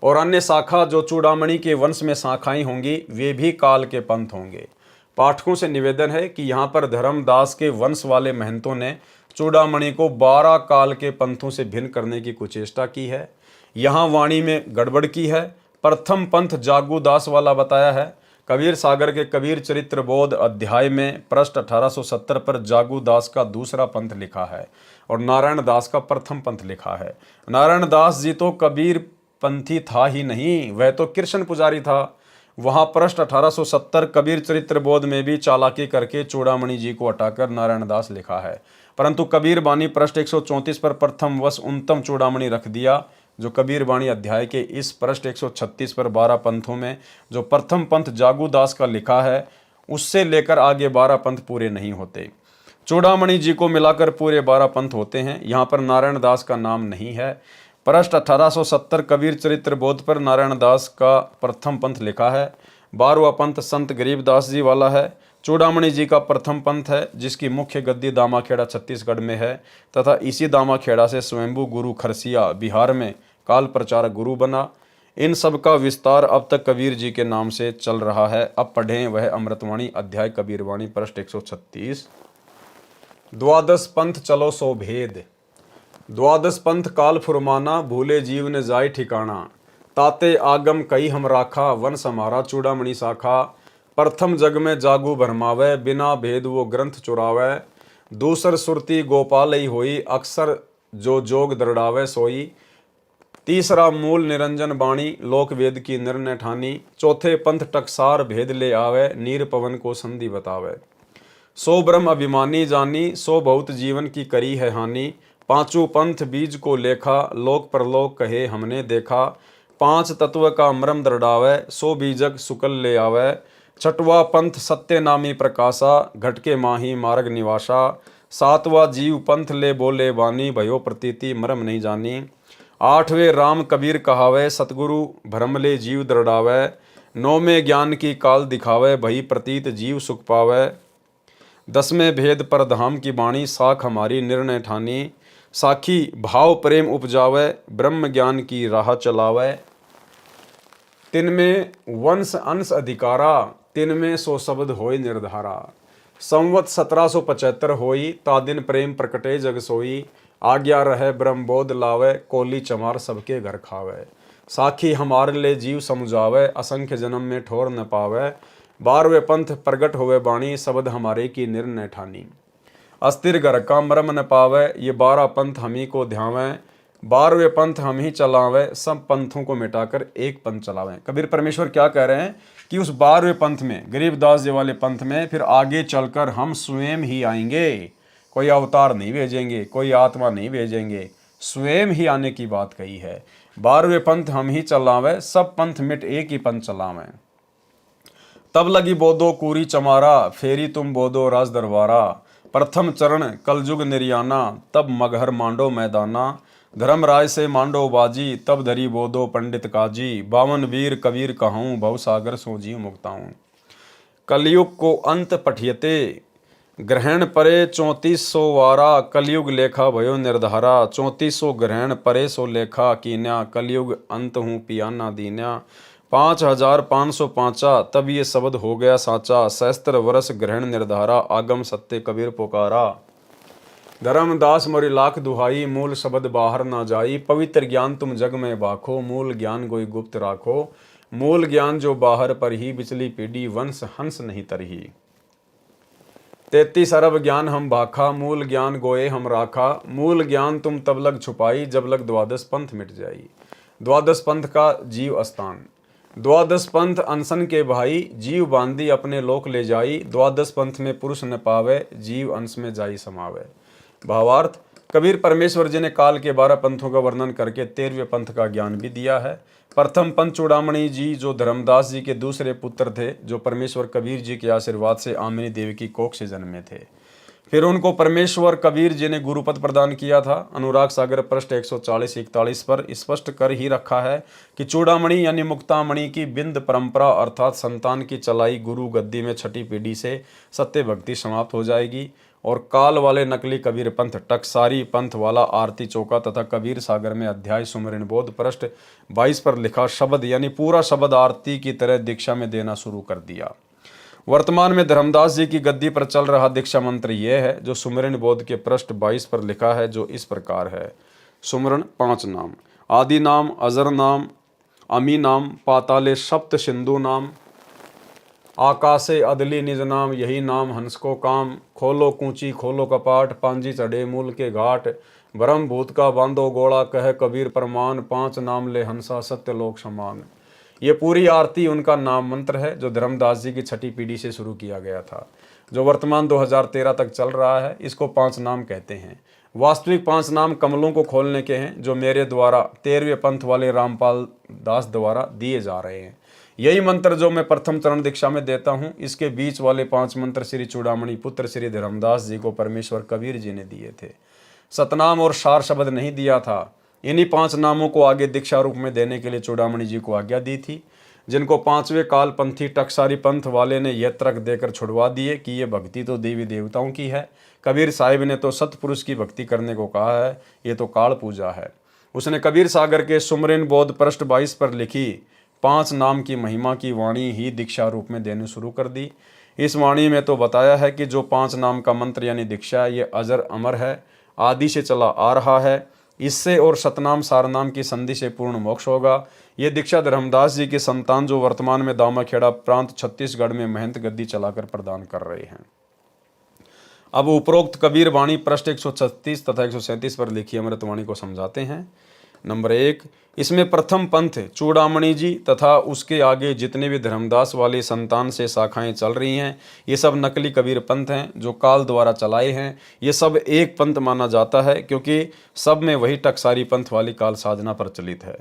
और अन्य शाखा जो चूड़ामणि के वंश में शाखाएं होंगी वे भी काल के पंथ होंगे। पाठकों से निवेदन है कि यहाँ पर धर्मदास के वंश वाले महंतों ने चूड़ामणि को 12 काल के पंथों से भिन्न करने की कुचेष्टा की है। यहाँ वाणी में गड़बड़ की है। प्रथम पंथ जागू दास वाला बताया है। कबीर सागर के कबीर चरित्र बोध अध्याय में पृष्ठ 1870 पर जागू दास का दूसरा पंथ लिखा है और नारायण दास का प्रथम पंथ लिखा है। नारायण दास जी तो कबीर पंथी था ही नहीं, वह तो कृष्ण पुजारी था। वहाँ पृष्ठ 1870 कबीर चरित्र बोध में भी चालाकी करके चूड़ामणि जी को हटाकर नारायण दास लिखा है, परंतु कबीर बानी पृष्ठ 134 पर प्रथम वश उन्नतम चूड़ामणि रख दिया, जो कबीर वाणी अध्याय के इस पृष्ठ 136 पर 12 पंथों में जो प्रथम पंथ जागू दास का लिखा है उससे लेकर आगे 12 पंथ पूरे नहीं होते। चूड़ामणि जी को मिलाकर पूरे 12 पंथ होते हैं। यहाँ पर नारायण दास का नाम नहीं है। पृष्ठ 1870 कबीर चरित्र बोध पर नारायण दास का प्रथम पंथ लिखा है। 12वां पंथ संत गरीबदास जी वाला है। चूड़ामणि जी का प्रथम पंथ है, जिसकी मुख्य गद्दी दामाखेड़ा छत्तीसगढ़ में है तथा इसी दामाखेड़ा से स्वयंभू गुरु खरसिया बिहार में काल प्रचारक गुरु बना। इन सब का विस्तार अब तक कबीर जी के नाम से चल रहा है। अब पढ़ें वह अमृतवाणी अध्याय कबीरवाणी पृष्ठ 136। द्वादश पंथ चलो सो भेद। द्वादश पंथ काल फुरमाना, भूले जीव ने जाय ठिकाना, ताते आगम कई हम राखा, वन समारा चूड़ामणि शाखा। प्रथम जग में जागू भरमावे, बिना भेद वो ग्रंथ चुरावे, दूसर सुरती गोपाल ही होई, अक्सर जो जोग दरड़ावे सोई। तीसरा मूल निरंजन बाणी, लोक वेद की निर्णय ठानी, चौथे पंथ टकसार भेद ले आवे, नीर पवन को संधि बतावे। सो ब्रह्म अभिमानी जानी, सो बहुत जीवन की करी है हानि, पांचों पंथ बीज को लेखा, लोक परलोक कहे हमने देखा। पांच तत्व का मरम दरड़ावे, सो बीजक सुकल ले आवे। छठवा पंथ सत्य नामी प्रकाशा, घटके माही मार्ग निवासा। सातवा जीव पंथ ले बोले वानी, भयो प्रतीति मरम नहीं जानी। आठवें राम कबीर कहावे, सतगुरु भ्रम ले जीव दरड़ावे। नौवें ज्ञान की काल दिखावे, भई प्रतीत जीव सुख पावे। 10वें भेद पर धाम की बाणी, साख हमारी निर्णय ठानी। साखी भाव प्रेम उपजावे, ब्रह्म ज्ञान की राह चलावे। 3वें वंश अंश अधिकारा, 3वें सो शब्द होय निर्धारा। संवत 1775 होई, ता दिन प्रेम प्रकटे जग सोई। आज्ञा रहे ब्रह्म बोध लावे, कोली चमार सबके घर खावे। साखी हमारे ले जीव समुझावे, असंख्य जन्म में ठोर न पावे। 12वें पंथ प्रगट होवे बाणी, शब्द हमारे की निर्णय ठानी। अस्थिर घर का मरम न पावे, ये 12 पंथ हम ही को ध्यावें। 12वें पंथ हम ही चलावे, सब पंथों को मिटाकर एक पंथ चलावें। कबीर परमेश्वर क्या कह रहे हैं कि उस 12वें पंथ में, गरीबदास जी वाले पंथ में फिर आगे चलकर हम स्वयं ही आएंगे। कोई अवतार नहीं भेजेंगे, कोई आत्मा नहीं भेजेंगे, स्वयं ही आने की बात कही है। 12वें पंथ हम ही चलावें, सब पंथ मिट एक ही पंथ चलावें। तब लगी बोधो कूरी चमारा, फेरी तुम बोधो राज दरबारा। प्रथम चरण कलयुग निर्याना, तब मगहर मांडो मैदाना। धर्मराय से मांडो बाजी, तब धरी बोधो पंडित काजी। बावन वीर कबीर कहूँ, भव सागर सो जीव मुक्ताऊँ। कलयुग को अंत पठियते, ग्रहण परे 3400 वारा। कलयुग लेखा भयो निर्धारा, 3400 ग्रहण परे सो लेखा कीन्या। कलयुग अंत हूँ पियाना दीन्या, 5505 तब ये शब्द हो गया साचा। सहस्त्र वर्ष ग्रहण निर्धारा, आगम सत्य कबीर पुकारा। धर्मदास मोरी लाख दुहाई, मूल शब्द बाहर ना जाई। पवित्र ज्ञान तुम जग में बाखो, मूल ज्ञान गोई गुप्त राखो। मूल ज्ञान जो बाहर पर ही, बिचली पीढ़ी वंश हंस नहीं तरही। 33 अरब ज्ञान हम भाखा, मूल ज्ञान गोए हम राखा। मूल ज्ञान तुम तब लग छुपाई, जब लग द्वादश पंथ मिट जाई। द्वादश पंथ का जीव स्थान, द्वादश पंथ अनशन के भाई। जीव बांधी अपने लोक ले जाई, द्वादश पंथ में पुरुष न पावे। जीव अंश में जाई समावे। भावार्थ, कबीर परमेश्वर जी ने काल के 12 पंथों का वर्णन करके 13वें पंथ का ज्ञान भी दिया है। प्रथम पंथ चूड़ामणि जी जो धर्मदास जी के दूसरे पुत्र थे, जो परमेश्वर कबीर जी के आशीर्वाद से आमिनी देवी की कोख से जन्मे थे। फिर उनको परमेश्वर कबीर जी ने गुरुपद प्रदान किया था। अनुराग सागर पृष्ठ 140-41 पर स्पष्ट कर ही रखा है कि चूड़ामणि यानी मुक्तामणि की बिंद परंपरा अर्थात संतान की चलाई गुरु गद्दी में छठी पीढ़ी से सत्य भक्ति समाप्त हो जाएगी और काल वाले नकली कबीर पंथ, टकसारी पंथ वाला आरती चौका तथा कबीर सागर में अध्याय सुमरण बोध पृष्ठ 22 पर लिखा शब्द यानी पूरा शब्द आरती की तरह दीक्षा में देना शुरू कर दिया। वर्तमान में धर्मदास जी की गद्दी पर चल रहा दीक्षा मंत्र यह है जो सुमरण बोध के पृष्ठ 22 पर लिखा है, जो इस प्रकार है। सुमरण 5 नाम, आदि नाम, अजर नाम, अमी नाम, पाताले सप्त सिंधु नाम, आकाशे अदली निज नाम, यही नाम हंस को काम। खोलो कूची खोलो कपाट, पांजी चढ़े मूल के घाट। ब्रह्म भूत का बांधो गोड़ा, कह कबीर प्रमाण। 5 नाम ले हंसा सत्य लोक समान। ये पूरी आरती उनका नाम मंत्र है जो धर्मदास जी की छठी पीढ़ी से शुरू किया गया था, जो वर्तमान 2013 तक चल रहा है। इसको 5 नाम कहते हैं। वास्तविक 5 नाम कमलों को खोलने के हैं, जो मेरे द्वारा 13वें पंथ वाले रामपाल दास द्वारा दिए जा रहे हैं। यही मंत्र जो मैं प्रथम चरण दीक्षा में देता हूँ, इसके बीच वाले 5 मंत्र श्री चूड़ामणि पुत्र श्री धर्मदास जी को परमेश्वर कबीर जी ने दिए थे। सतनाम और सार शब्द नहीं दिया था। इन्हीं 5 नामों को आगे दीक्षा रूप में देने के लिए चूड़ामणि जी को आज्ञा दी थी, जिनको 5वें कालपंथी टकसारी पंथ वाले ने यह तर्क देकर छुड़वा दिए कि ये भक्ति तो देवी देवताओं की है। कबीर साहिब ने तो सतपुरुष की भक्ति करने को कहा है, ये तो काल पूजा है। उसने कबीर सागर के सुमरण बोध पृष्ठ 22 पर लिखी 5 नाम की महिमा की वाणी ही दीक्षा रूप में देनी शुरू कर दी। इस वाणी में तो बताया है कि जो 5 नाम का मंत्र यानी दीक्षा ये अजर अमर है, आदि से चला आ रहा है। इससे और सतनाम सारनाम की संधि से पूर्ण मोक्ष होगा। ये दीक्षा धर्मदास जी के संतान जो वर्तमान में दामाखेड़ा प्रांत छत्तीसगढ़ में महंत गद्दी चलाकर प्रदान कर रहे हैं। अब उपरोक्त कबीर वाणी पृष्ठ 136 तथा 137 पर लिखी अमृतवाणी को समझाते हैं। नंबर 1, इसमें प्रथम पंथ चूड़ामणि जी तथा उसके आगे जितने भी धर्मदास वाली संतान से शाखाएं चल रही हैं, ये सब नकली कबीर पंथ हैं जो काल द्वारा चलाए हैं। ये सब एक पंथ माना जाता है क्योंकि सब में वही टकसारी पंथ वाली काल साधना प्रचलित है।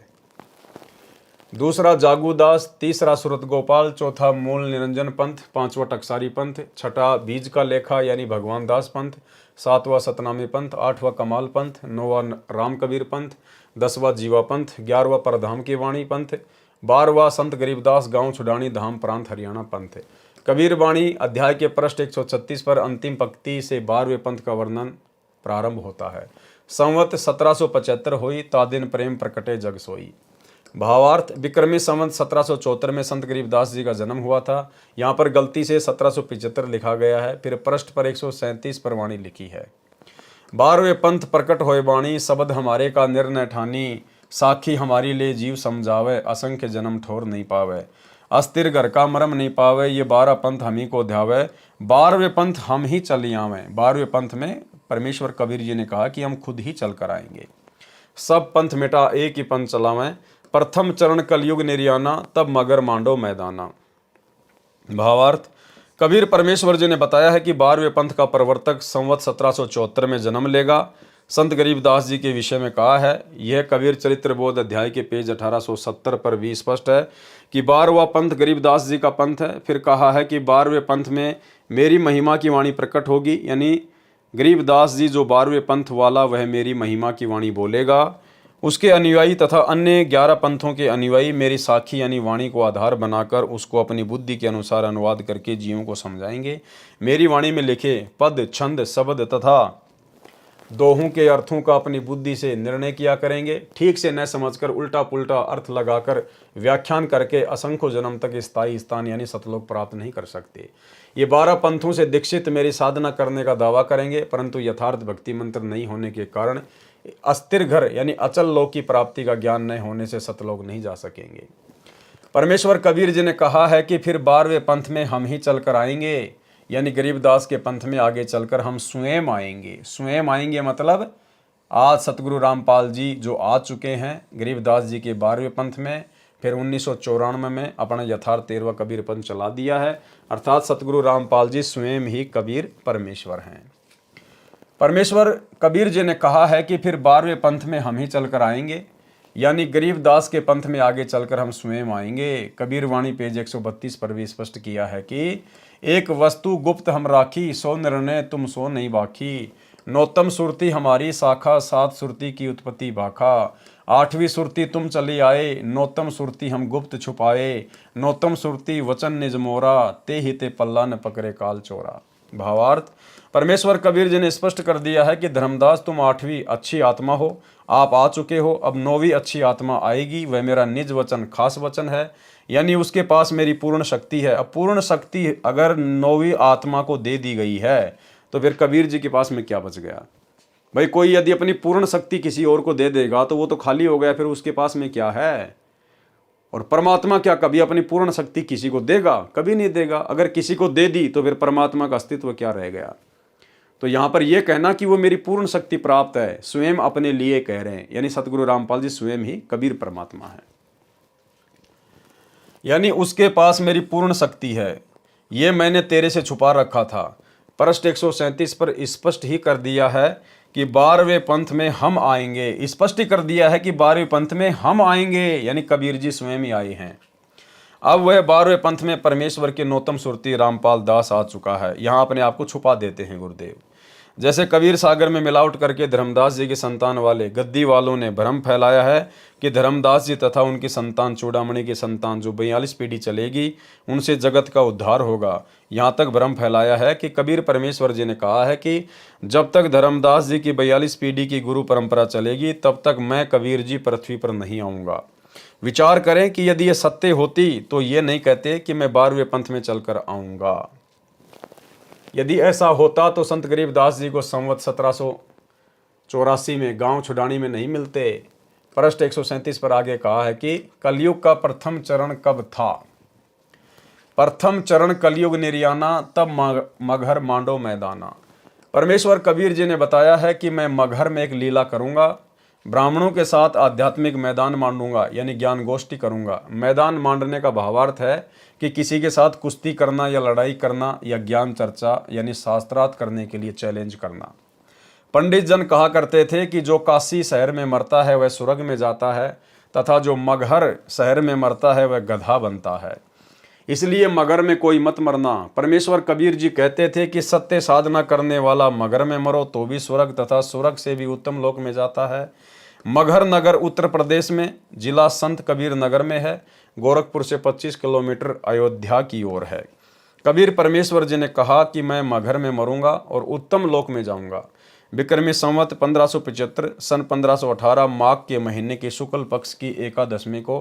दूसरा जागूदास, तीसरा सूरत गोपाल, चौथा मूल निरंजन पंथ, 5वां टकसारी पंथ, छठा बीज का लेखा यानी भगवान दास पंथ, 7वां सतनामी पंथ, 8वां कमाल पंथ, 9वां राम कबीर पंथ, 10वां जीवा पंथ, 11वां परधाम की वाणी पंथ, 12वां संत गरीबदास गांव छुडानी धाम प्रांत हरियाणा पंथ। कबीर वाणी अध्याय के पृष्ठ 136 पर अंतिम पंक्ति से 12वें पंथ का वर्णन प्रारंभ होता है। संवत 1775 हुई, तादिन प्रेम प्रकटे जग सोई। भावार्थ, विक्रमी संवत 1774 में संत गरीबदास जी का जन्म हुआ था। यहाँ पर गलती से 1775 लिखा गया है। फिर पृष्ठ पर 137 पर वाणी लिखी है। 12वें पंथ प्रकट होए वाणी, शब्द हमारे का निर्णय ठानी, साखी हमारी ले जीव समझावे, असंख्य जन्म ठोर नहीं पावे, अस्थिर घर का मरम नहीं पावे, ये 12 पंथ हम ही को ध्यावे, 12वें पंथ हम ही चली आवे। 12वें पंथ में परमेश्वर कबीर जी ने कहा कि हम खुद ही चल कर आएंगे। सब पंथ मिटा एक ही पंथ चलावें, प्रथम चरण कलयुग निर्याना, तब मगर मांडो मैदाना। भावार्थ, कबीर परमेश्वर जी ने बताया है कि 12वें पंथ का प्रवर्तक संवत 1774 में जन्म लेगा। संत गरीबदास जी के विषय में कहा है। यह कबीर चरित्र बोध अध्याय के पेज 1870 पर भी स्पष्ट है कि 12वां पंथ गरीबदास जी का पंथ है। फिर कहा है कि 12वें पंथ में मेरी महिमा की वाणी प्रकट होगी, यानी गरीबदास जी जो 12वें पंथ वाला वह मेरी महिमा की वाणी बोलेगा। उसके अनुयायी तथा अन्य 11 पंथों के अनुयायी मेरी साखी यानी वाणी को आधार बनाकर उसको अपनी बुद्धि के अनुसार अनुवाद करके जीवों को समझाएंगे। मेरी वाणी में लिखे पद, छंद, शब्द तथा दोहों के अर्थों का अपनी बुद्धि से निर्णय किया करेंगे। ठीक से न समझकर उल्टा पुल्टा अर्थ लगाकर व्याख्यान करके असंख्य जन्म तक स्थायी स्थान यानी सतलोक प्राप्त नहीं कर सकते। ये 12 पंथों से दीक्षित मेरी साधना करने का दावा करेंगे, परंतु यथार्थ भक्ति मंत्र नहीं होने के कारण अस्थिर घर यानी अचल लोक की प्राप्ति का ज्ञान न होने से सतलोक नहीं जा सकेंगे। परमेश्वर कबीर जी ने कहा है कि फिर 12वें पंथ में हम ही चलकर आएंगे, यानी गरीबदास के पंथ में आगे चलकर हम स्वयं आएंगे। स्वयं आएंगे मतलब आज सतगुरु रामपाल जी जो आ चुके हैं गरीबदास जी के 12वें पंथ में, फिर 1994 में अपना यथार्थ 13वां कबीर पंथ चला दिया है। अर्थात सतगुरु रामपाल जी स्वयं ही कबीर परमेश्वर हैं। परमेश्वर कबीर जी ने कहा है कि फिर 12वें पंथ में हम ही चलकर आएंगे, यानी गरीबदास के पंथ में आगे चलकर हम स्वयं आएंगे। कबीर वाणी पेज 132 पर भी स्पष्ट किया है कि एक वस्तु गुप्त हम राखी, सो निर्णय तुम सो नहीं बाकी। नौतम सुरती हमारी शाखा, 7 सुरती की उत्पत्ति भाखा। 8वीं सुरती तुम चली आए, नौतम सुरती हम गुप्त छुपाए। नौतम सुरती वचन निज मोरा, ते ही ते पल्ला न पकड़े काल चोरा। भावार्थ, परमेश्वर कबीर जी ने स्पष्ट कर दिया है कि धर्मदास तुम 8वीं अच्छी आत्मा हो, आप आ चुके हो, अब 9वीं अच्छी आत्मा आएगी, वह मेरा निज वचन खास वचन है, यानी उसके पास मेरी पूर्ण शक्ति है। अब पूर्ण शक्ति अगर 9वीं आत्मा को दे दी गई है तो फिर कबीर जी के पास में क्या बच गया भाई। कोई यदि अपनी पूर्ण शक्ति किसी और को दे देगा तो वो तो खाली हो गया, फिर उसके पास में क्या है। और परमात्मा क्या कभी अपनी पूर्ण शक्ति किसी को देगा? कभी नहीं देगा। अगर किसी को दे दी तो फिर परमात्मा का अस्तित्व क्या रह गया। तो यहां पर यह कहना कि वो मेरी पूर्ण शक्ति प्राप्त है, स्वयं अपने लिए कह रहे हैं, यानी सतगुरु रामपाल जी स्वयं ही कबीर परमात्मा है, यानी उसके पास मेरी पूर्ण शक्ति है। ये मैंने तेरे से छुपा रखा था। पृष्ठ 137 पर स्पष्ट ही कर दिया है कि 12वें पंथ में हम आएंगे। स्पष्ट ही कर दिया है कि 12वें पंथ में हम आएंगे, यानी कबीर जी स्वयं ही आए हैं। अब वह 12वें पंथ में परमेश्वर के नौतम सुरती रामपाल दास आ चुका है। यहाँ अपने आप को छुपा देते हैं गुरुदेव। जैसे कबीर सागर में मिलावट करके धर्मदास जी की संतान वाले गद्दी वालों ने भ्रम फैलाया है कि धर्मदास जी तथा उनकी संतान चूड़ामणि की संतान जो 42 पीढ़ी चलेगी उनसे जगत का उद्धार होगा, यहाँ तक भ्रम फैलाया है कि कबीर परमेश्वर जी ने कहा है कि जब तक धर्मदास जी की 42 पीढ़ी की गुरु परंपरा चलेगी तब तक मैं कबीर जी पृथ्वी पर नहीं आऊँगा। विचार करें कि यदि ये सत्य होती तो ये नहीं कहते कि मैं 12वें पंथ में चलकर आऊँगा। यदि ऐसा होता तो संत गरीबदास जी को संवत 1784 में गांव छुडानी में नहीं मिलते। पृष्ठ 137 पर आगे कहा है कि कलयुग का प्रथम चरण कब था? प्रथम चरण कलयुग निर्याना, तब मगहर मांडो मैदाना। परमेश्वर कबीर जी ने बताया है कि मैं मगहर में एक लीला करूंगा, ब्राह्मणों के साथ आध्यात्मिक मैदान मांडूंगा, यानी ज्ञान गोष्ठी करूंगा। मैदान मांडने का भावार्थ है कि किसी के साथ कुश्ती करना या लड़ाई करना या ज्ञान चर्चा यानी शास्त्रार्थ करने के लिए चैलेंज करना। पंडित जन कहा करते थे कि जो काशी शहर में मरता है वह स्वर्ग में जाता है तथा जो मगहर शहर में मरता है वह गधा बनता है, इसलिए मगर में कोई मत मरना। परमेश्वर कबीर जी कहते थे कि सत्य साधना करने वाला मगर में मरो तो भी स्वर्ग तथा स्वर्ग से भी उत्तम लोक में जाता है। मगहर नगर उत्तर प्रदेश में, जिला संत कबीर नगर में है, गोरखपुर से 25 किलोमीटर अयोध्या की ओर है। कबीर परमेश्वर जी ने कहा कि मैं मगहर में मरूंगा और उत्तम लोक में जाऊंगा। विक्रमी संवत 1575 सन 1518 माघ के महीने के शुक्ल पक्ष की एकादशमी को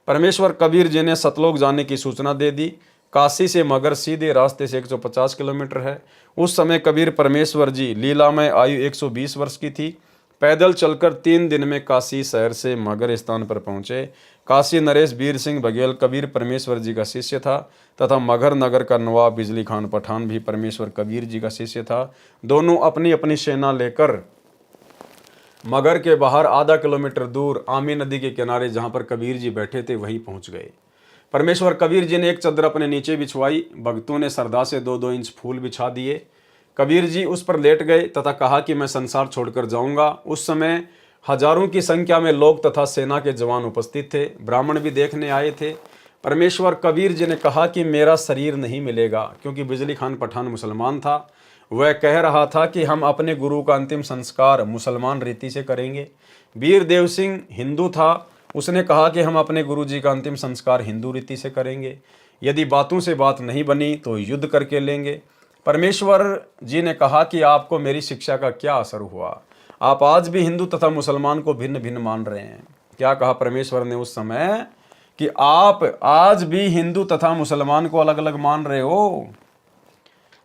परमेश्वर कबीर जी ने सतलोक जाने की सूचना दे दी। काशी से मगर सीधे रास्ते से 150 किलोमीटर है। उस समय कबीर परमेश्वर जी लीला में आयु 120 वर्ष की थी। पैदल चलकर 3 दिन में काशी शहर से मगर स्थान पर पहुंचे। काशी नरेश वीर सिंह बघेल कबीर परमेश्वर जी का शिष्य था तथा मगर नगर का नवाब बिजली खान पठान भी परमेश्वर कबीर जी का शिष्य था। दोनों अपनी अपनी सेना लेकर मगर के बाहर आधा किलोमीटर दूर आमी नदी के किनारे जहां पर कबीर जी बैठे थे वहीं पहुंच गए। परमेश्वर कबीर जी ने एक चद्दर अपने नीचे बिछवाई। भक्तों ने श्रद्धा से 2-2 इंच फूल बिछा दिए। कबीर जी उस पर लेट गए तथा कहा कि मैं संसार छोड़कर जाऊंगा। उस समय हजारों की संख्या में लोग तथा सेना के जवान उपस्थित थे, ब्राह्मण भी देखने आए थे। परमेश्वर कबीर जी ने कहा कि मेरा शरीर नहीं मिलेगा, क्योंकि बिजली खान पठान मुसलमान था। वह कह रहा था कि हम अपने गुरु का अंतिम संस्कार मुसलमान रीति से करेंगे। वीर देव सिंह हिंदू था, उसने कहा कि हम अपने गुरु जी का अंतिम संस्कार हिंदू रीति से करेंगे। यदि बातों से बात नहीं बनी तो युद्ध करके लेंगे। परमेश्वर जी ने कहा कि आपको मेरी शिक्षा का क्या असर हुआ? आप आज भी हिंदू तथा मुसलमान को भिन्न भिन्न मान रहे हैं। क्या कहा परमेश्वर ने उस समय? कि आप आज भी हिंदू तथा मुसलमान को अलग अलग मान रहे हो।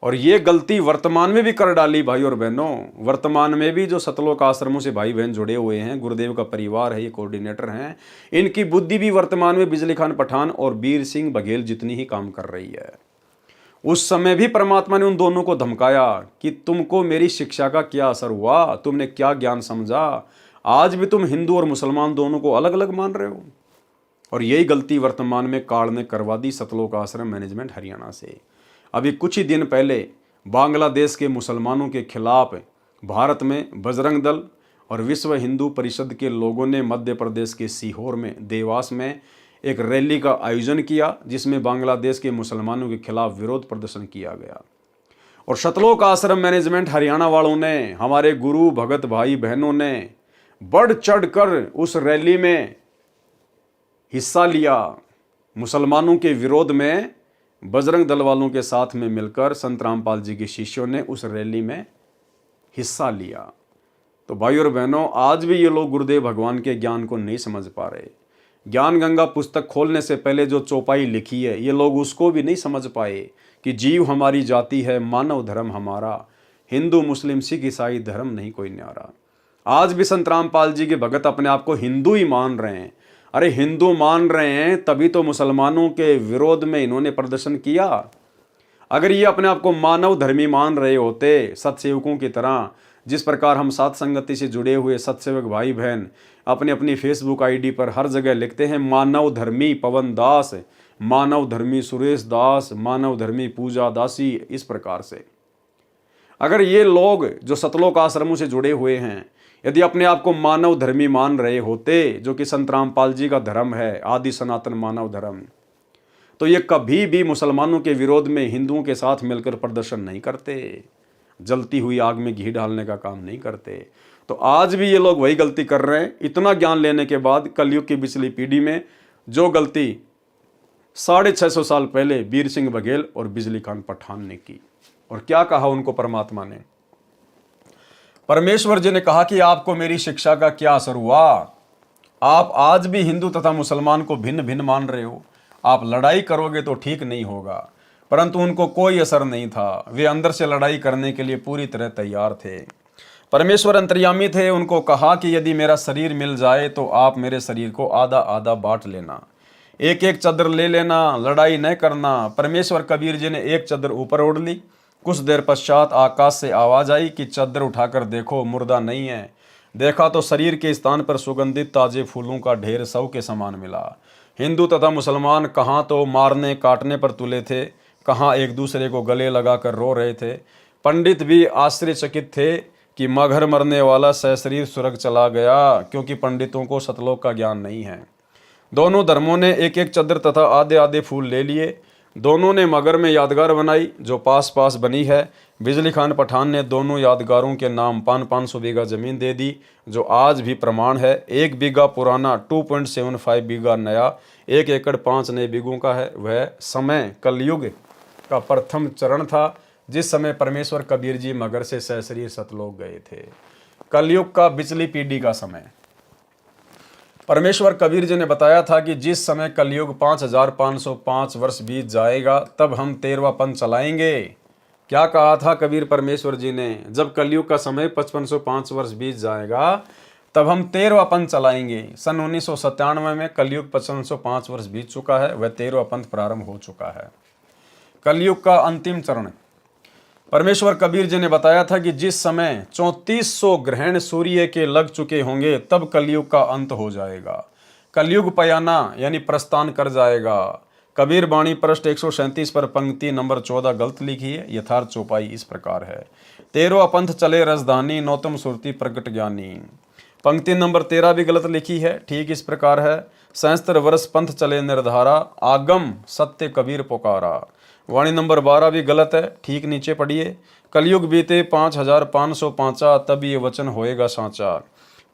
और ये गलती वर्तमान में भी कर डाली भाई और बहनों। वर्तमान में भी जो सतलोक आश्रमों से भाई बहन जुड़े हुए हैं, गुरुदेव का परिवार है, ये कोऑर्डिनेटर हैं, इनकी बुद्धि भी वर्तमान में बिजली खान पठान और वीर सिंह बघेल जितनी ही काम कर रही है। उस समय भी परमात्मा ने उन दोनों को धमकाया कि तुमको मेरी शिक्षा का क्या असर हुआ, तुमने क्या ज्ञान समझा, आज भी तुम हिंदू और मुसलमान दोनों को अलग अलग मान रहे हो। और यही गलती वर्तमान में काल ने करवा दी सतलोक आश्रम मैनेजमेंट हरियाणा से। अभी कुछ ही दिन पहले बांग्लादेश के मुसलमानों के खिलाफ भारत में बजरंग दल और विश्व हिंदू परिषद के लोगों ने मध्य प्रदेश के सीहोर में देवास में एक रैली का आयोजन किया, जिसमें बांग्लादेश के मुसलमानों के खिलाफ विरोध प्रदर्शन किया गया। और सतलोक आश्रम मैनेजमेंट हरियाणा वालों ने, हमारे गुरु भगत भाई बहनों ने बढ़ चढ़कर उस रैली में हिस्सा लिया। मुसलमानों के विरोध में बजरंग दल वालों के साथ में मिलकर संत रामपाल जी के शिष्यों ने उस रैली में हिस्सा लिया। तो भाई और बहनों, आज भी ये लोग गुरुदेव भगवान के ज्ञान को नहीं समझ पा रहे। ज्ञान गंगा पुस्तक खोलने से पहले जो चौपाई लिखी है, ये लोग उसको भी नहीं समझ पाए कि जीव हमारी जाति है, मानव धर्म हमारा, हिंदू मुस्लिम सिख ईसाई धर्म नहीं कोई न्यारा। आज भी संत रामपाल जी के भगत अपने आप को हिंदू ही मान रहे हैं। अरे हिंदू मान रहे हैं तभी तो मुसलमानों के विरोध में इन्होंने प्रदर्शन किया। अगर ये अपने आप को मानव धर्मी मान रहे होते, सत्सेवकों की तरह, जिस प्रकार हम सात संगति से जुड़े हुए सत्सेवक भाई बहन अपनी अपनी फेसबुक आईडी पर हर जगह लिखते हैं मानव धर्मी पवन दास, मानव धर्मी सुरेश दास, मानव धर्मी पूजा दासी, इस प्रकार से अगर ये लोग जो सतलोक आश्रमों से जुड़े हुए हैं यदि अपने आप को मानव धर्मी मान रहे होते, जो कि संत रामपाल जी का धर्म है, आदि सनातन मानव धर्म, तो ये कभी भी मुसलमानों के विरोध में हिंदुओं के साथ मिलकर प्रदर्शन नहीं करते, जलती हुई आग में घी डालने का काम नहीं करते। तो आज भी ये लोग वही गलती कर रहे हैं। इतना ज्ञान लेने के बाद कलयुग की पिछली पीढ़ी में जो गलती 650 साल पहले वीर सिंह बघेल और बिजली खान पठान ने की। और क्या कहा उनको परमात्मा ने? परमेश्वर जी ने कहा कि आपको मेरी शिक्षा का क्या असर हुआ? आप आज भी हिंदू तथा मुसलमान को भिन्न भिन्न मान रहे हो। आप लड़ाई करोगे तो ठीक नहीं होगा, परंतु उनको कोई असर नहीं था। वे अंदर से लड़ाई करने के लिए पूरी तरह तैयार थे। परमेश्वर अंतर्यामी थे। उनको कहा कि यदि मेरा शरीर मिल जाए तो आप मेरे शरीर को आधा आधा बांट लेना, एक एक चादर ले लेना, लड़ाई न करना। परमेश्वर कबीर जी ने एक चादर ऊपर ओढ़ ली। कुछ देर पश्चात आकाश से आवाज आई कि चादर उठाकर देखो, मुर्दा नहीं है। देखा तो शरीर के स्थान पर सुगंधित ताजे फूलों का ढेर सौ के समान मिला। हिंदू तथा मुसलमान कहाँ तो मारने काटने पर तुले थे, कहाँ एक दूसरे को गले लगाकर रो रहे थे। पंडित भी आश्चर्यचकित थे कि मगर मरने वाला सशरीर स्वर्ग चला गया, क्योंकि पंडितों को सतलोक का ज्ञान नहीं है। दोनों धर्मों ने एक एक चादर तथा आधे आधे फूल ले लिए। दोनों ने मगर में यादगार बनाई जो पास पास बनी है। बिजली खान पठान ने दोनों यादगारों के नाम 500 बीघा जमीन दे दी, जो आज भी प्रमाण है। 1 बीघा पुराना, 2.75 बीघा नया, 1 एकड़ 5 नए बीघों का है। वह समय कलयुग का प्रथम चरण था, जिस समय परमेश्वर कबीर जी मगर से सशरीर सतलोक गए थे। कलयुग का बिचली पीढ़ी का समय परमेश्वर कबीर जी ने बताया था कि जिस समय कलयुग 5505 वर्ष बीत जाएगा तब हम 13वां पंथ चलाएंगे। क्या कहा था कबीर परमेश्वर जी ने? जब कलयुग का समय 5505 वर्ष बीत जाएगा तब हम 13वां पंथ चलाएंगे। सन 1997 में कलयुग 5505 वर्ष बीत चुका है, वह 13वां पंथ प्रारंभ हो चुका है। कलयुग का अंतिम चरण परमेश्वर कबीर जी ने बताया था कि जिस समय 3400 ग्रहण सूर्य के लग चुके होंगे तब कलयुग का अंत हो जाएगा। कलयुग पयाना यानी प्रस्थान कर जाएगा। कबीर बाणी पृष्ठ 137 पर पंक्ति नंबर 14 गलत लिखी है। यथार्थ चौपाई इस प्रकार है, तेरो पंथ चले रजधानी, नौतम सुरती प्रगट ज्ञानी। पंक्ति नंबर 13 भी गलत लिखी है। ठीक इस प्रकार है, सहस्त्र वर्ष पंथ चले निर्धारा, आगम सत्य कबीर पुकारा। वाणी नंबर 12 भी गलत है। ठीक नीचे पढ़िए, कलयुग बीते 5505, तब ये वचन होएगा साचा।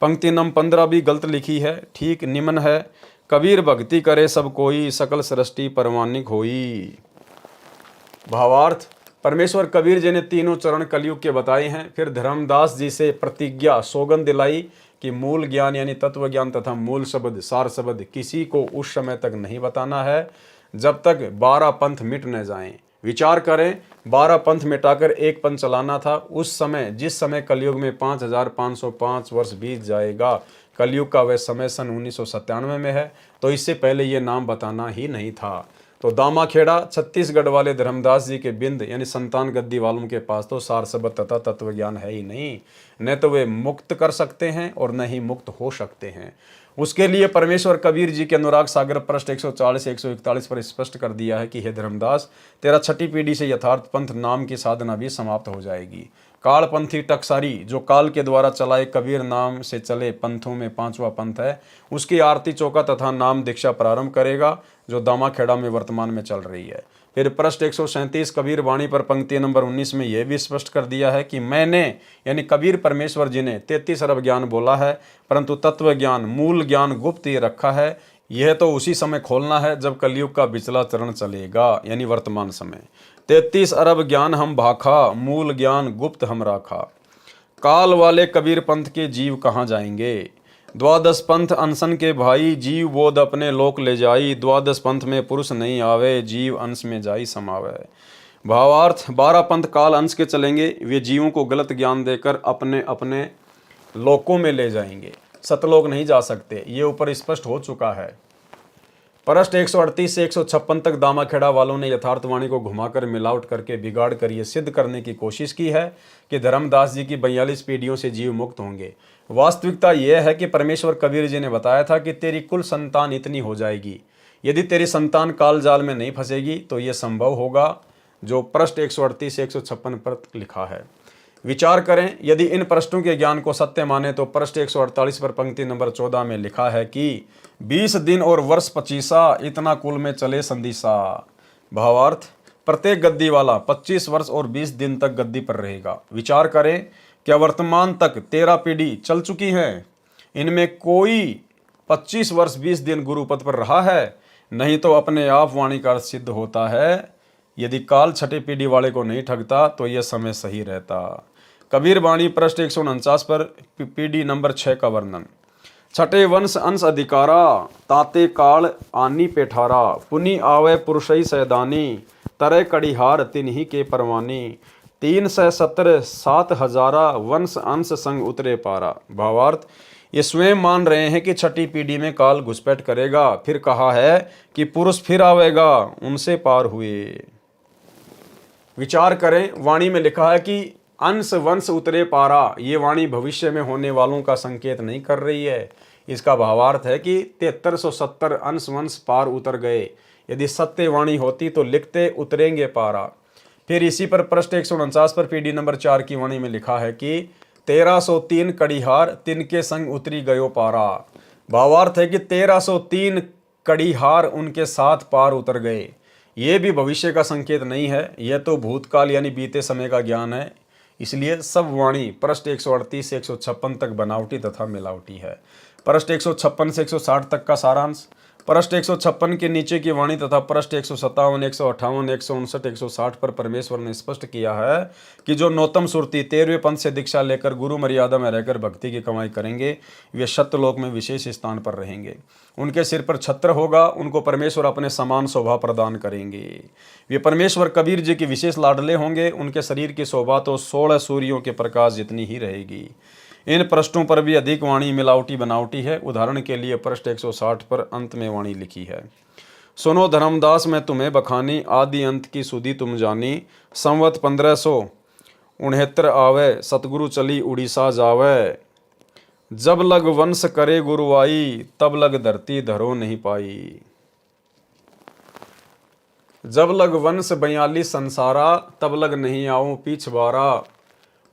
पंक्ति नंबर 15 भी गलत लिखी है। ठीक निम्न है, कबीर भक्ति करे सब कोई, सकल सृष्टि परमानिक होई। भावार्थ, परमेश्वर कबीर जी ने तीनों चरण कलयुग के बताए हैं। फिर धर्मदास जी से प्रतिज्ञा सौगंध दिलाई कि मूल ज्ञान यानी तत्व ज्ञान तथा मूल शब्द सार शब्द किसी को उस समय तक नहीं बताना है जब तक 12 पंथ मिट न जाएं। विचार करें, 12 पंथ मिटाकर एक पंथ चलाना था। उस समय जिस समय कलयुग में 5505 वर्ष बीत जाएगा, कलयुग का वह समय सन 1997 में है, तो इससे पहले ये नाम बताना ही नहीं था। तो दामाखेड़ा छत्तीसगढ़ वाले धर्मदास जी के बिंद यानी संतान गद्दी वालों के पास तो सार शब्द तथा तत्व ज्ञान है ही नहीं। न तो वे मुक्त कर सकते हैं और न ही मुक्त हो सकते हैं। उसके लिए परमेश्वर कबीर जी के अनुराग सागर पृष्ठ 140 141 पर स्पष्ट कर दिया है कि हे धर्मदास, तेरा छठी पीढ़ी से यथार्थ पंथ नाम की साधना भी समाप्त हो जाएगी। कालपंथी टकसारी जो काल के द्वारा चलाए कबीर नाम से चले पंथों में 5वां पंथ है, उसकी आरती चौका तथा नाम दीक्षा प्रारंभ करेगा, जो दामाखेड़ा में वर्तमान में चल रही है। फिर पृष्ठ 137 कबीर वाणी पर पंक्ति नंबर 19 में यह भी स्पष्ट कर दिया है कि मैंने यानी कबीर परमेश्वर जी ने 33 अरब ज्ञान बोला है, परंतु तत्व ज्ञान मूल ज्ञान गुप्त ही रखा है। यह तो उसी समय खोलना है जब कलयुग का पिछला चरण चलेगा यानी वर्तमान समय। 33 अरब ज्ञान हम भाखा, मूल ज्ञान गुप्त हम राखा। काल वाले कबीर पंथ के जीव कहाँ जाएंगे? द्वादश पंथ अनशन के भाई, जीव बोध अपने लोक ले जाई। द्वादश पंथ में पुरुष नहीं आवे, जीव अंश में जाई समावे। भावार्थ, 12 पंथ काल अंश के चलेंगे। वे जीवों को गलत ज्ञान देकर अपने अपने लोकों में ले जाएंगे। सतलोक नहीं जा सकते, ये ऊपर स्पष्ट हो चुका है। पृष्ठ 138 से 156 तक दामाखेड़ा वालों ने यथार्थवाणी को घुमाकर मिलावट करके बिगाड़ कर ये सिद्ध करने की कोशिश की है कि धर्मदास जी की 42 पीढ़ियों से जीव मुक्त होंगे। वास्तविकता यह है कि परमेश्वर कबीर जी ने बताया था कि तेरी कुल संतान इतनी हो जाएगी। यदि तेरी संतान काल जाल में नहीं फंसेगी तो यह संभव होगा, जो पृष्ठ 138 से 156 पर लिखा है। विचार करें, यदि इन पृष्ठों के ज्ञान को सत्य माने तो पृष्ठ 148 पर पंक्ति नंबर 14 में लिखा है कि 20 दिन और वर्ष 25 इतना कुल में चले संदिशा। भावार्थ, प्रत्येक गद्दी वाला 25 वर्ष और 20 दिन तक गद्दी पर रहेगा। विचार करें, क्या वर्तमान तक 13 पीढ़ी चल चुकी है, इनमें कोई 25 वर्ष 20 दिन गुरु पद पर रहा है? नहीं तो अपने आप वाणी का सिद्ध होता है। यदि काल छठी पीढ़ी वाले को नहीं ठगता तो यह समय सही रहता। कबीर वाणी पृष्ठ 149 पर पीढ़ी नंबर 6 का वर्णन। छठे वंश अंश अधिकारा, ताते काल आनी पेठारा। पुनि आवे पुरुषई सैदानी, तरय कड़िहार तिन्ही के परवानी। 370 7,000 वंश अंश संग उतरे पारा। भावार्थ, ये स्वयं मान रहे हैं कि छठी पीढ़ी में काल घुसपैठ करेगा। फिर कहा है कि पुरुष फिर आवेगा, उनसे पार हुए। विचार करें, वाणी में लिखा है कि अंश वंश उतरे पारा। ये वाणी भविष्य में होने वालों का संकेत नहीं कर रही है। इसका भावार्थ है कि 7370 अंश वंश पार उतर गए। यदि सत्य वाणी होती तो लिखते उतरेंगे पारा। फिर इसी पर पृष्ठ 149 पर पीढ़ी नंबर 4 की वाणी में लिखा है कि 1303 कड़िहार तिनके संग उतरी गयो पारा। भावार्थ है कि 1303 कड़िहार उनके साथ पार उतर गए। ये भी भविष्य का संकेत नहीं है, यह तो भूतकाल यानी बीते समय का ज्ञान है। इसलिए सब वाणी पृष्ठ 138 से 156 तक बनावटी तथा मिलावटी है। पृष्ठ 156 से 160 तक का सारांश। पृष्ठ 156 के नीचे की वाणी तथा पृष्ठ 157, 158, 159, 160 पर परमेश्वर ने स्पष्ट किया है कि जो नौतम सुरती 13वें पंथ से दीक्षा लेकर गुरु मर्यादा में रहकर भक्ति की कमाई करेंगे, वे सत्यलोक में विशेष स्थान पर रहेंगे। उनके सिर पर छत्र होगा, उनको परमेश्वर अपने समान शोभा प्रदान करेंगे। वे परमेश्वर कबीर जी के विशेष लाडले होंगे। उनके शरीर की शोभा तो 16 सूर्यों के प्रकाश जितनी ही रहेगी। इन पृष्ठों पर भी अधिक वाणी मिलावटी बनावटी है। उदाहरण के लिए पृष्ठ 160 पर अंत में वाणी लिखी है, सुनो धर्मदास मैं तुम्हें बखानी, आदि अंत की सुधी तुम जानी। संवत 1569 आवे, सतगुरु चली उड़ीसा जावे। जब लग वंश करे गुरुआई, तब लग धरती धरो नहीं पाई। जब लग वंश 42 संसारा, तब लग नहीं आऊं पिछवारा।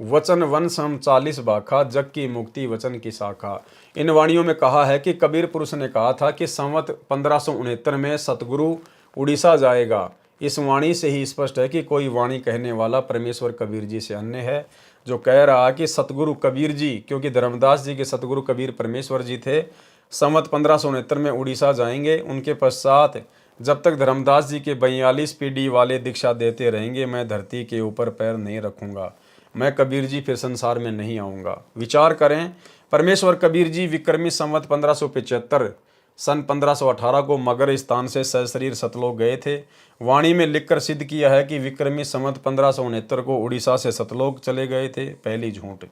वचन वंश हम 40 बाखा, जग की मुक्ति वचन की शाखा। इन वाणियों में कहा है कि कबीर पुरुष ने कहा था कि संवत 1569 में सतगुरु उड़ीसा जाएगा। इस वाणी से ही स्पष्ट है कि कोई वाणी कहने वाला परमेश्वर कबीर जी से अन्य है, जो कह रहा कि सतगुरु कबीर जी, क्योंकि धर्मदास जी के सतगुरु कबीर परमेश्वर जी थे, संवत 1569 में उड़ीसा जाएंगे। उनके पश्चात जब तक धर्मदास जी के 42 पीढ़ी वाले दीक्षा देते रहेंगे, मैं धरती के ऊपर पैर नहीं रखूंगा, मैं कबीर जी फिर संसार में नहीं आऊँगा। विचार करें, परमेश्वर कबीर जी विक्रमी संवत 1575 सन 1518 को मगर स्थान से सशरीर सतलोक गए थे। वाणी में लिखकर सिद्ध किया है कि विक्रमी संवत 1569 को उड़ीसा से सतलोक चले गए थे। पहली झूठ।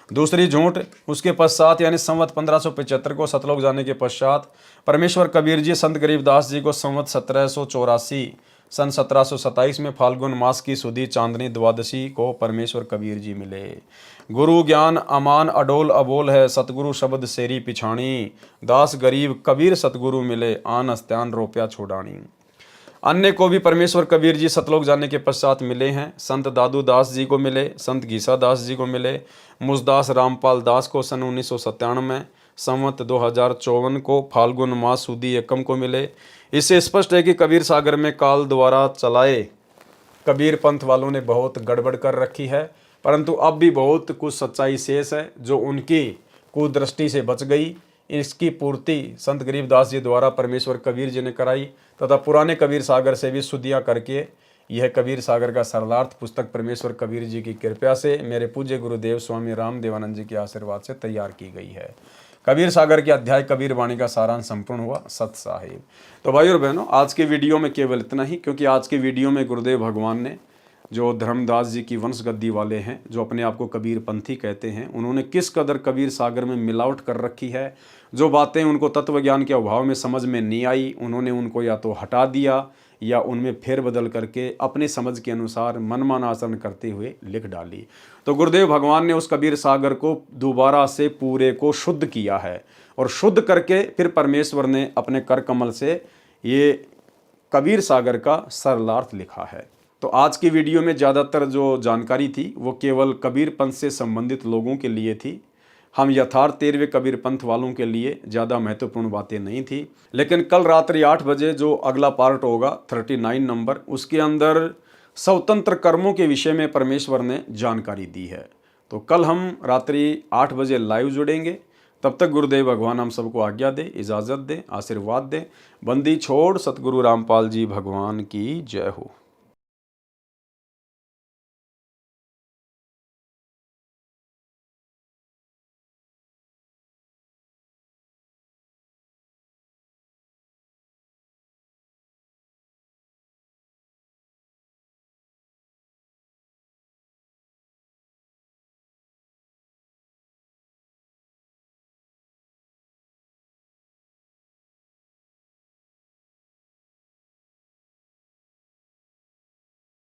दूसरी झूठ, उसके पश्चात यानी संवत 1575 को सतलोक जाने के पश्चात परमेश्वर कबीर जी संत गरीबदास जी को संवत 1784 सन 1727 में फाल्गुन मास की सुधी चांदनी द्वादशी को परमेश्वर कबीर जी मिले। गुरु ज्ञान अमान अडोल अबोल है, सतगुरु शब्द सेरी पिछाणी। दास गरीब कबीर सतगुरु मिले, आन अस्त्यान रोप्या छोड़ानी। अन्य को भी परमेश्वर कबीर जी सतलोक जाने के पश्चात मिले हैं। संत दादू दास जी को मिले, संत घीसा दास जी को मिले, मुझदास रामपाल दास को सन 1997 में, संवत 2054 को फाल्गुन मास सुदी एकम को मिले। इससे स्पष्ट है कि कबीर सागर में काल द्वारा चलाए कबीर पंथ वालों ने बहुत गड़बड़ कर रखी है, परंतु अब भी बहुत कुछ सच्चाई शेष है जो उनकी कुदृष्टि से बच गई। इसकी पूर्ति संत गरीबदास जी द्वारा परमेश्वर कबीर जी ने कराई तथा पुराने कबीर सागर से भी शुद्धियाँ करके यह कबीर सागर का सरलार्थ पुस्तक परमेश्वर कबीर जी की कृपा से मेरे पूज्य गुरुदेव स्वामी राम देवानंद जी के आशीर्वाद से तैयार की गई है। कबीर सागर के अध्याय कबीर वाणी का सारांश संपूर्ण हुआ। सत साहिब। तो भाई और बहनों, आज के वीडियो में केवल इतना ही, क्योंकि आज के वीडियो में गुरुदेव भगवान ने जो धर्मदास जी की वंश गद्दी वाले हैं, जो अपने आप को कबीर पंथी कहते हैं, उन्होंने किस कदर कबीर सागर में मिलावट कर रखी है। जो बातें उनको तत्व ज्ञान के अभाव में समझ में नहीं आई, उन्होंने उनको या तो हटा दिया या उनमें फेरबदल करके अपने समझ के अनुसार मनमाना आचरण करते हुए लिख डाली। तो गुरुदेव भगवान ने उस कबीर सागर को दोबारा से पूरे को शुद्ध किया है और शुद्ध करके फिर परमेश्वर ने अपने कर कमल से ये कबीर सागर का सरलार्थ लिखा है। तो आज की वीडियो में ज़्यादातर जो जानकारी थी वो केवल कबीर पंथ से संबंधित लोगों के लिए थी। हम यथार्थ 13वें कबीर पंथ वालों के लिए ज़्यादा महत्वपूर्ण बातें नहीं थी। लेकिन कल रात्रि 8 बजे जो अगला पार्ट होगा 39 नंबर, उसके अंदर स्वतंत्र कर्मों के विषय में परमेश्वर ने जानकारी दी है। तो कल हम रात्रि 8 बजे लाइव जुड़ेंगे। तब तक गुरुदेव भगवान हम सबको आज्ञा दे, इजाज़त दे, आशीर्वाद दे। बंदी छोड़ सतगुरु रामपाल जी भगवान की जय हो।